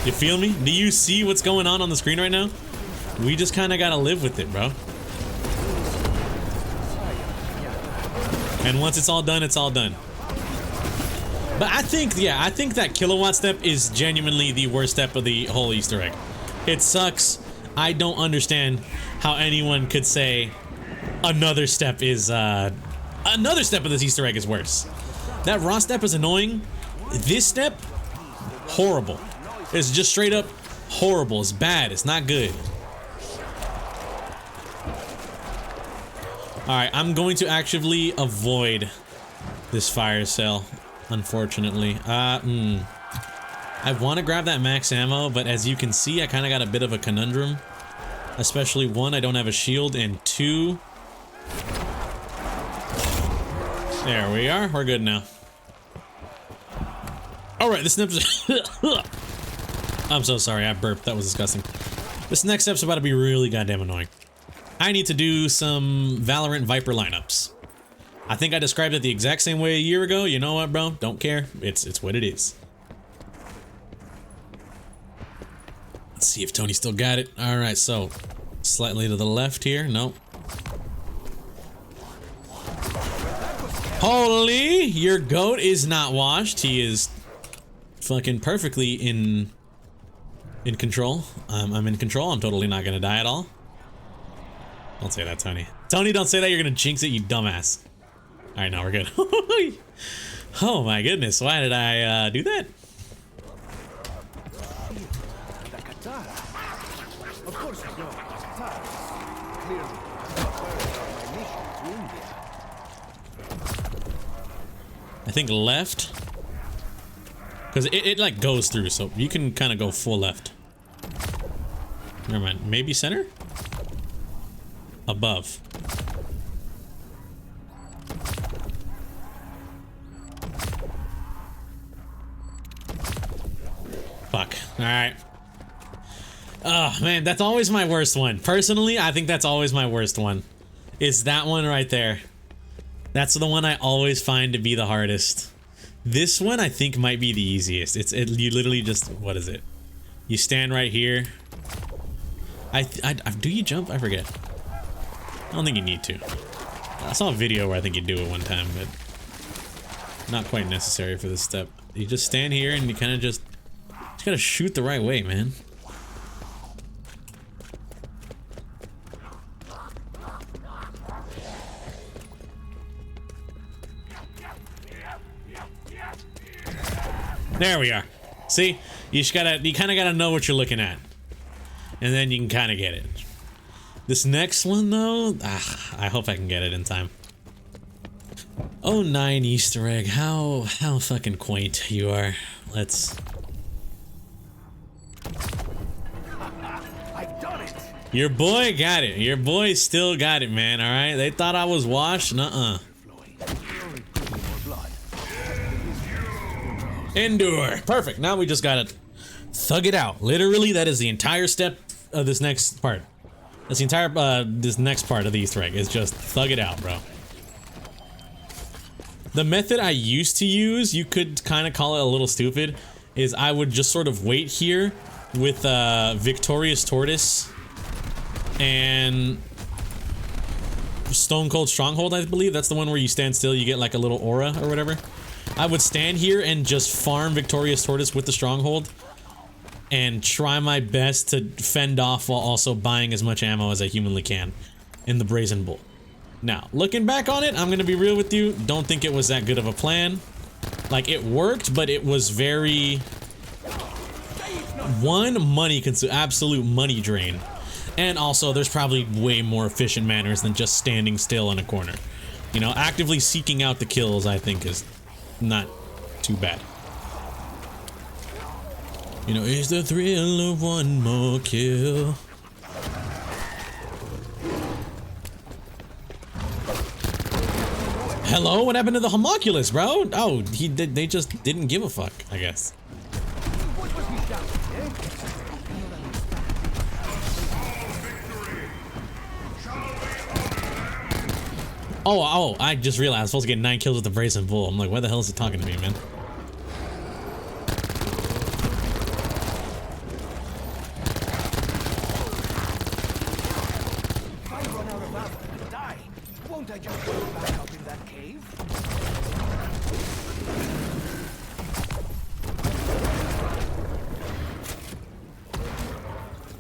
You feel me? Do you see what's going on the screen right now? We just kind of gotta live with it, bro. And once it's all done, it's all done. But I think, yeah, I think that kilowatt step is genuinely the worst step of the whole Easter egg. It sucks. I don't understand how anyone could say another step is, another step of this Easter egg is worse. That raw step is annoying. This step, horrible. It's just straight up horrible. It's bad. It's not good. Alright, I'm going to actively avoid this fire cell, unfortunately. I want to grab that max ammo, but as you can see, I kind of got a bit of a conundrum. Especially one, I don't have a shield, and two... There we are. We're good now. Alright, this next... I'm so sorry, I burped. That was disgusting. This next step's about to be really goddamn annoying. I need to do some Valorant Viper lineups. I think I described it the exact same way a year ago. You know what, bro? Don't care. It's what it is. Let's see if Tony still got it. Alright, so... Slightly to the left here. Nope. Holy! Your goat is not washed. He is... fucking perfectly in control. I'm in control. I'm totally not gonna die at all. Don't say that, Tony. Tony, don't say that. You're gonna jinx it, you dumbass. Alright, now we're good. Oh my goodness, why did I do that? The Katara. Of course I know the Katara. Clearly, not worried about my mission to India. I think left. Because it like goes through, so you can kind of go full left. Never mind. Maybe center? Above. Fuck. Alright. Oh, man, that's always my worst one. Personally, I think that's always my worst one. Is that one right there. That's the one I always find to be the hardest. This one I think might be the easiest. You literally just, what is it? You stand right here. Do you jump? I forget. I don't think you need to. I saw a video where I think you do it one time, but not quite necessary for this step. You just stand here and you kind of just gotta shoot the right way, man. There we are. See, you kind of gotta know what you're looking at, and then you can kind of get it. This next one though, I hope I can get it in time. Oh, 9 Easter egg. How fucking quaint you are. Let's. I've done it. Your boy got it. Your boy still got it, man. All right. They thought I was washed. Nuh-uh. Endure. Perfect. Now we just gotta thug it out. Literally, that is the entire step of this next part. That's the entire this next part of the Easter egg is just thug it out, bro. The method I used to use, you could kind of call it a little stupid, is I would just sort of wait here with Victorious Tortoise and Stone Cold Stronghold, I believe. That's the one where you stand still, you get like a little aura or whatever. I would stand here and just farm Victorious Tortoise with the Stronghold and try my best to fend off while also buying as much ammo as I humanly can in the Brazen Bull. Now, looking back on it, I'm gonna be real with you, don't think it was that good of a plan. Like, it worked, but it was very... absolute money drain. And also, there's probably way more efficient manners than just standing still in a corner. You know, actively seeking out the kills, I think, is not too bad. You know, it's the thrill of one more kill. Hello? What happened to the homunculus, bro? Oh, they just didn't give a fuck, I guess. Oh, I just realized I was supposed to get 9 kills with the Brazen Bull. I'm like, why the hell is it talking to me, man? If I run out of ammo and die, won't I just go back up in that cave?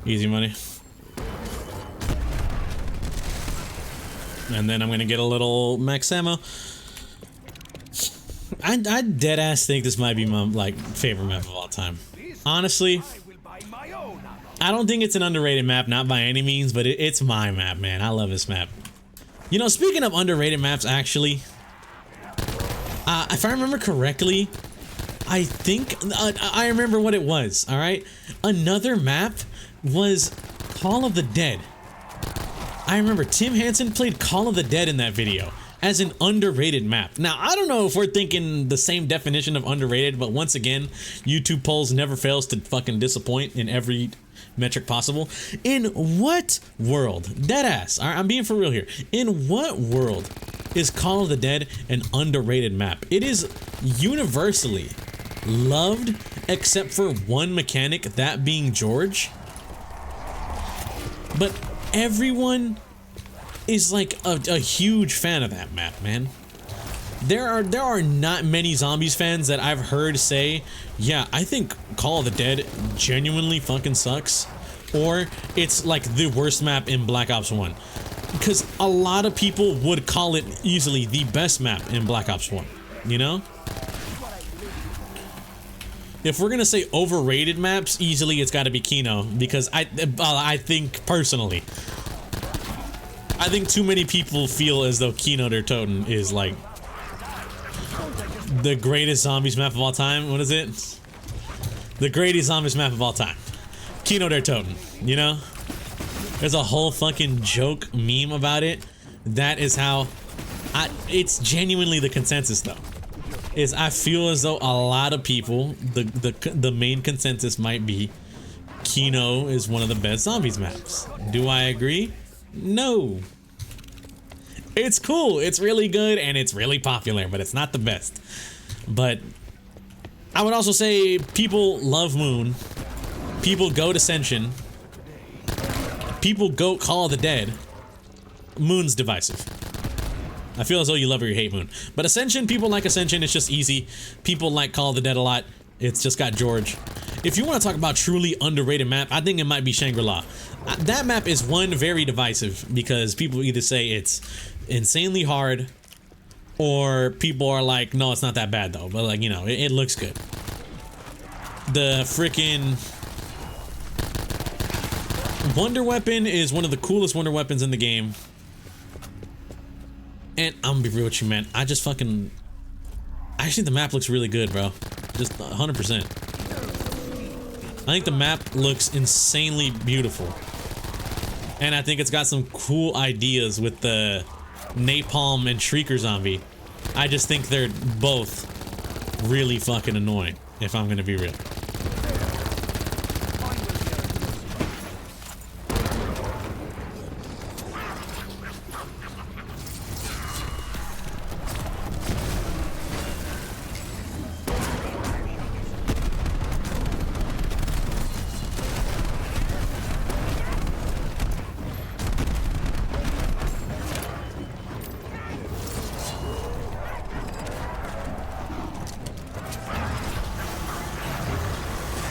Easy money. And then I'm gonna get a little max ammo. I dead ass think this might be my like favorite map of all time. Honestly, I don't think it's an underrated map, not by any means, but it's my map, man. I love this map. You know, speaking of underrated maps, actually, if I remember correctly, I think I remember what it was. All right, another map was Call of the Dead. I remember Tim Hansen played Call of the Dead in that video as an underrated map. Now, I don't know if we're thinking the same definition of underrated, but once again, YouTube polls never fails to fucking disappoint in every metric possible. In what world, deadass, I'm being for real here, in what world is Call of the Dead an underrated map? It is universally loved, except for one mechanic, that being George. But everyone is like a huge fan of that map, man. There are not many Zombies fans that I've heard say, yeah, I think Call of the Dead genuinely fucking sucks, or it's like the worst map in Black Ops 1. because a lot of people would call it easily the best map in Black Ops 1, you know? If we're gonna say overrated maps, easily it's gotta be Kino, because I think personally, I think too many people feel as though Kino der Toten is like the greatest zombies map of all time. What is it? The greatest zombies map of all time. Kino der Toten, you know? There's a whole fucking joke meme about it. That is how it's genuinely the consensus though. Is I feel as though a lot of people, the main consensus might be Kino is one of the best zombies maps. Do I agree? No. It's cool, it's really good, and it's really popular, but it's not the best. But I would also say people love Moon. People go to Ascension. People go Call of the Dead. Moon's divisive. I feel as though you love or you hate Moon. But Ascension, people like Ascension, it's just easy. People like Call of the Dead a lot. It's just got George. If you want to talk about truly underrated map, I think it might be Shangri-La. That map is one very divisive because people either say it's insanely hard or people are like, no, it's not that bad though. But like, you know, it looks good. The freaking Wonder Weapon is one of the coolest wonder weapons in the game. And I'm gonna be real with you, man. I think the map looks really good, bro. Just 100%. I think the map looks insanely beautiful. And I think it's got some cool ideas with the Napalm and Shrieker zombie. I just think they're both really fucking annoying, if I'm gonna be real.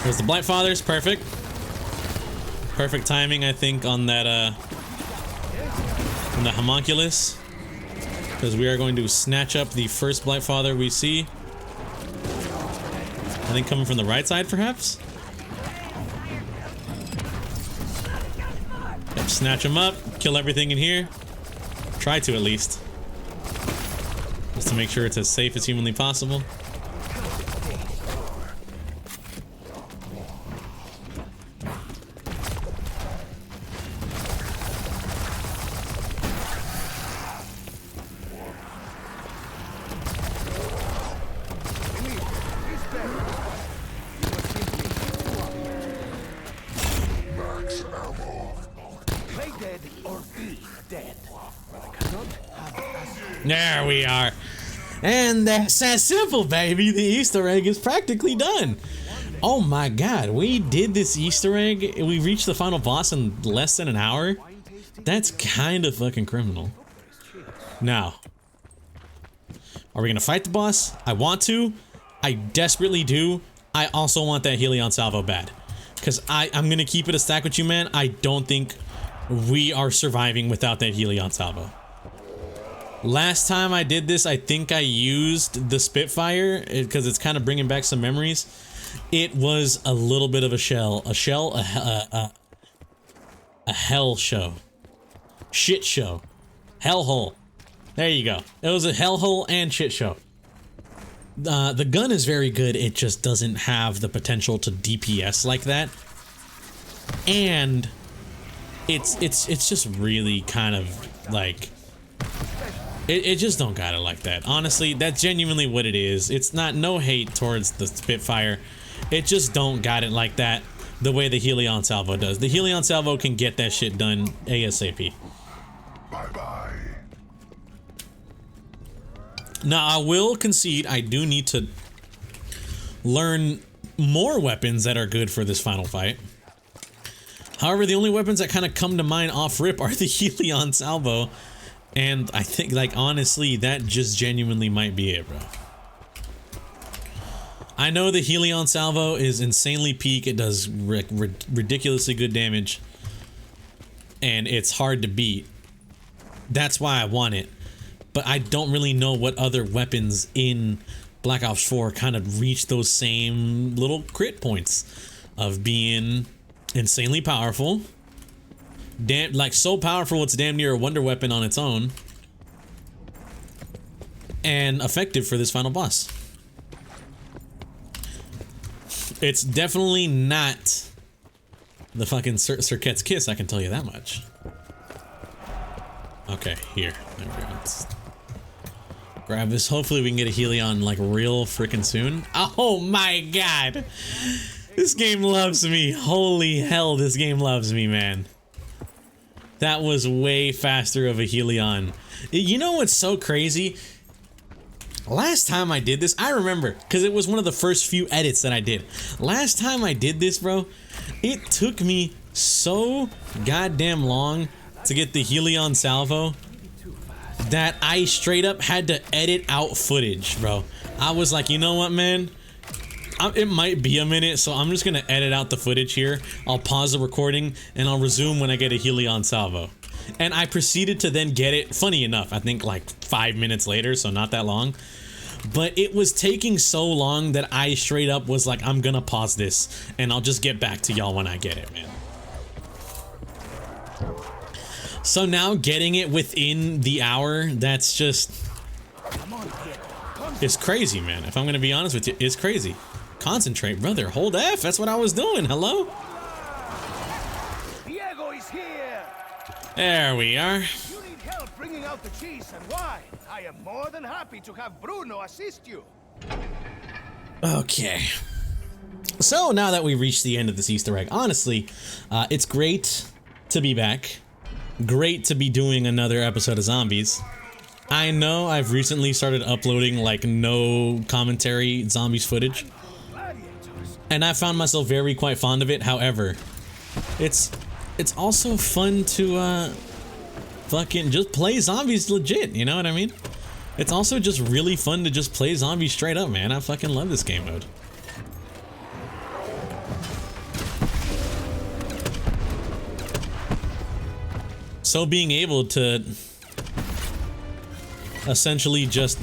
There's the Blight Fathers, perfect. Perfect timing, I think, on that, on the homunculus. Because we are going to snatch up the first Blight Father we see. I think coming from the right side, perhaps? Yep, snatch him up, kill everything in here. Try to, at least. Just to make sure it's as safe as humanly possible. There we are. And that's that simple, baby. The Easter egg is practically done. Oh my god, we did this Easter egg. We reached the final boss in less than an hour. That's kind of fucking criminal. Now, are we gonna fight the boss? I want to. I desperately do. I also want that Helion Salvo bad. Because I'm gonna keep it a stack with you, man. I don't think we are surviving without that Helion Salvo. Last time I did this, I think I used the Spitfire because it's kind of bringing back some memories. It was a little bit of a hell show. Shit show. Hellhole. There you go. It was a hellhole and shit show. The gun is very good. It just doesn't have the potential to DPS like that. And it's just really kind of like... It just don't got it like that. Honestly, that's genuinely what it is. It's not no hate towards the Spitfire. It just don't got it like that the way the Helion Salvo does. The Helion Salvo can get that shit done ASAP. Bye-bye. Now, I will concede I do need to learn more weapons that are good for this final fight. However, the only weapons that kind of come to mind off rip are the Helion Salvo. And I think, like, honestly, that just genuinely might be it, bro. I know the Helion Salvo is insanely peak. It does ridiculously good damage. And it's hard to beat. That's why I want it. But I don't really know what other weapons in Black Ops 4 kind of reach those same little crit points of being insanely powerful. Damn, like so powerful it's damn near a wonder weapon on its own. And effective for this final boss. It's definitely not the fucking Serket's Kiss, I can tell you that much. Okay, here. There we go. Let's grab this. Hopefully we can get a Helion like real freaking soon. Oh my god! This game loves me. Holy hell, this game loves me, man. That was way faster of a Helion. You know what's so crazy? Last time I did this, I remember, because it was one of the first few edits that I did. Last time I did this, bro, it took me so goddamn long to get the Helion salvo that I straight up had to edit out footage, bro. I was like, you know what, man? It might be a minute, so I'm just gonna edit out the footage here. I'll pause the recording and I'll resume when I get a Helion salvo. And I proceeded to then get it, funny enough, I think like 5 minutes later, so not that long. But it was taking so long that I straight up was like, I'm gonna pause this and I'll just get back to y'all when I get it, man. So now getting it within the hour, that's just... it's crazy, man. If I'm gonna be honest with you, it's crazy. Concentrate, brother. Hold F. That's what I was doing. Hello? Diego is here. There we are. You need help bringing out the cheese and wine. I am more than happy to have Bruno assist you. Okay. So now that we've reached the end of this Easter egg, honestly, it's great to be back. Great to be doing another episode of Zombies. I know I've recently started uploading like no commentary zombies footage, and I found myself very quite fond of it. However, it's also fun to fucking just play zombies legit, you know what I mean? It's also just really fun to just play zombies straight up, man. I fucking love this game mode. So being able to essentially just...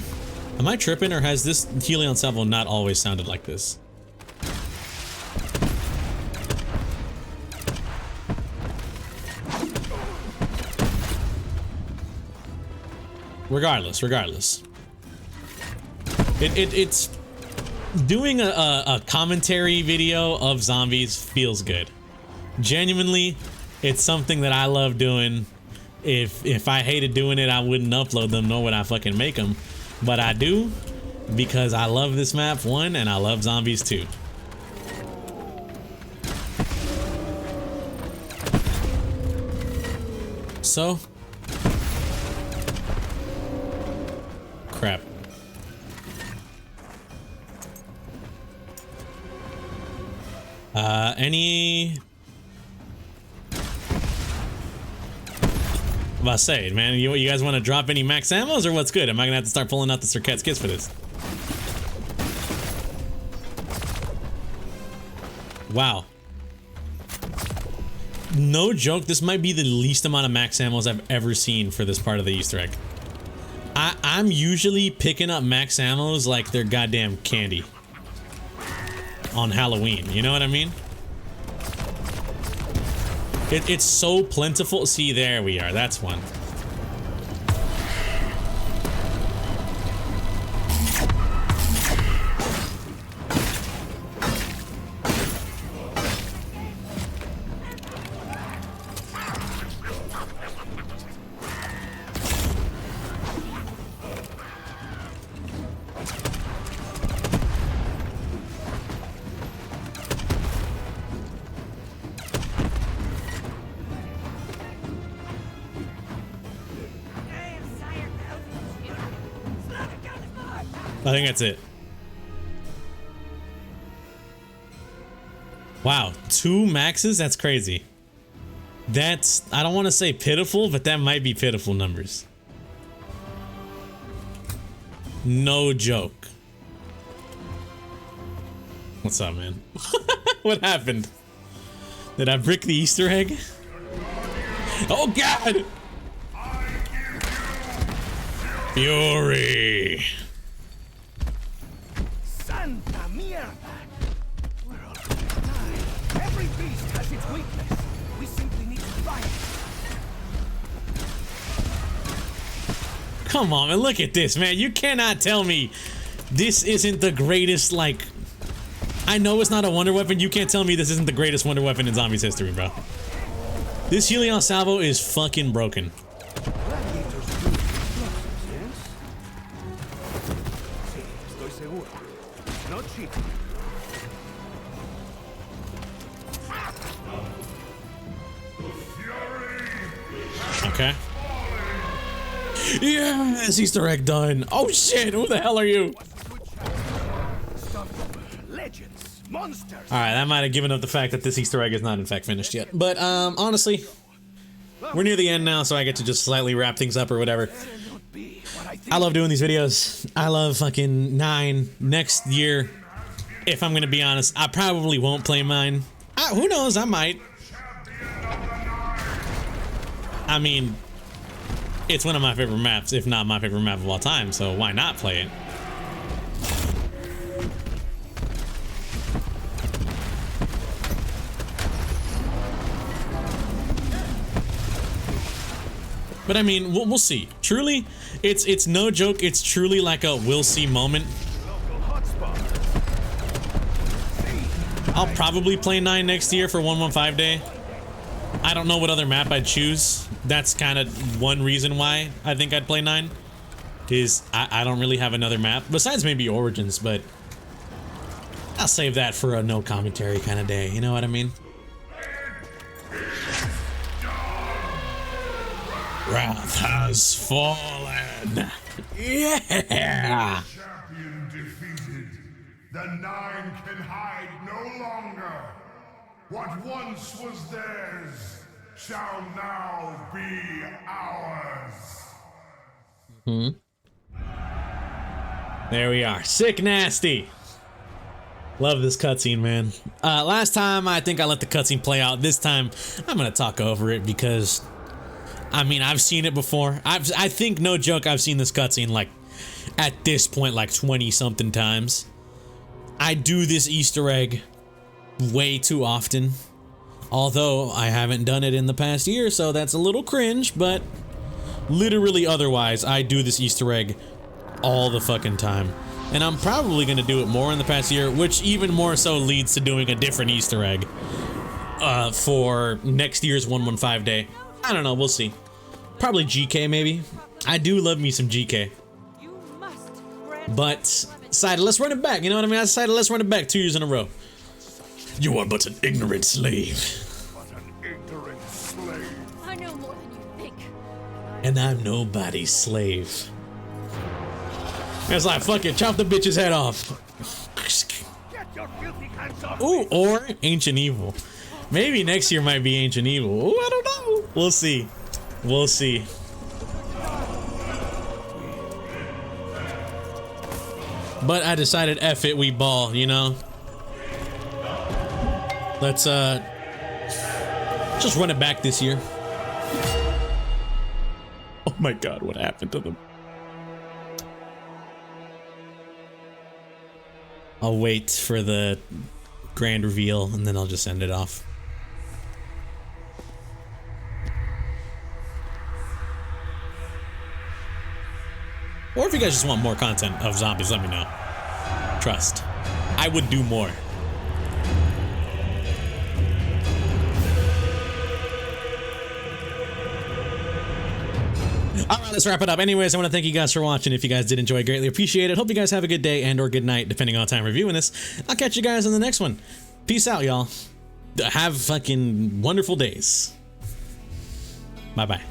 am I tripping, or has this Helion salvo not always sounded like this? Regardless. It's... doing a commentary video of zombies feels good. Genuinely, it's something that I love doing. If I hated doing it, I wouldn't upload them, nor would I fucking make them. But I do, because I love this map, one, and I love zombies, two. So... crap. Any... I'm about to say, man, you guys want to drop any max ammos or what's good? Am I gonna have to start pulling out the Serket's Kiss for this? Wow. No joke, this might be the least amount of max ammos I've ever seen for this part of the Easter egg. I'm usually picking up max ammos like they're goddamn candy on Halloween, you know what I mean? It's so plentiful. See, there we are. That's one. I think that's it. Wow, 2 maxes? That's crazy. That's, I don't want to say pitiful, but that might be pitiful numbers. No joke. What's up, man? What happened? Did I brick the Easter egg? Oh God! Fury. Santa mierda! We're already alive. Every beast has its weakness. We simply need to fight it. Come on, man, look at this, man. You cannot tell me this isn't the greatest, like... I know it's not a wonder weapon. You can't tell me this isn't the greatest wonder weapon in Zombies history, bro. This Helion Salvo is fucking broken. Gladiators do explosives, yes? Sí, estoy seguro. No cheating. Okay. Yes, Easter egg done. Oh shit, who the hell are you? Legends, monsters. Alright, that might have given up the fact that this Easter egg is not in fact finished yet. But, honestly, we're near the end now, so I get to just slightly wrap things up or whatever. I love doing these videos. I love fucking 9. Next year, if I'm gonna be honest, I probably won't play mine. Who knows, I might. I mean, it's one of my favorite maps, if not my favorite map of all time, so why not play it? But I mean, we'll see. Truly, it's no joke. It's truly like a we'll see moment. I'll probably play 9 next year for 115 day. I don't know what other map I'd choose. That's kind of one reason why I think I'd play 9. Is I don't really have another map besides maybe Origins, but I'll save that for a no commentary kind of day. You know what I mean? Wrath has fallen. Yeah. Champion defeated. The 9 can hide no longer. What once was theirs shall now be ours. There we are. Sick nasty. Love this cutscene, man. Last time I think I let the cutscene play out. This time I'm gonna talk over it because I mean I've seen it before. I think no joke I've seen this cutscene like at this point like 20 something times. I do this Easter egg way too often. Although I haven't done it in the past year, so that's a little cringe, but literally otherwise, I do this Easter egg all the fucking time. And I'm probably gonna do it more in the past year, which even more so leads to doing a different Easter egg for next year's 115 day. I don't know, we'll see. Probably GK maybe. I do love me some GK. But decided let's run it back, you know what I mean? I decided let's run it back 2 years in a row. You are but an ignorant slave. But an ignorant slave. I know more than you think. And I'm nobody's slave. It's like, fuck it, chop the bitch's head off. Get your filthy hands off Ooh, me. or Ancient Evil. Maybe next year might be Ancient Evil. Ooh, I don't know. We'll see. We'll see. But I decided, F it, we ball, you know? Let's, just run it back this year. Oh my god, what happened to them? I'll wait for the grand reveal and then I'll just end it off. Or if you guys just want more content of zombies, let me know. Trust. I would do more. Alright, let's wrap it up. Anyways, I want to thank you guys for watching. If you guys did enjoy, I greatly appreciate it. Hope you guys have a good day and or good night, depending on time reviewing this. I'll catch you guys in the next one. Peace out, y'all. Have fucking wonderful days. Bye-bye.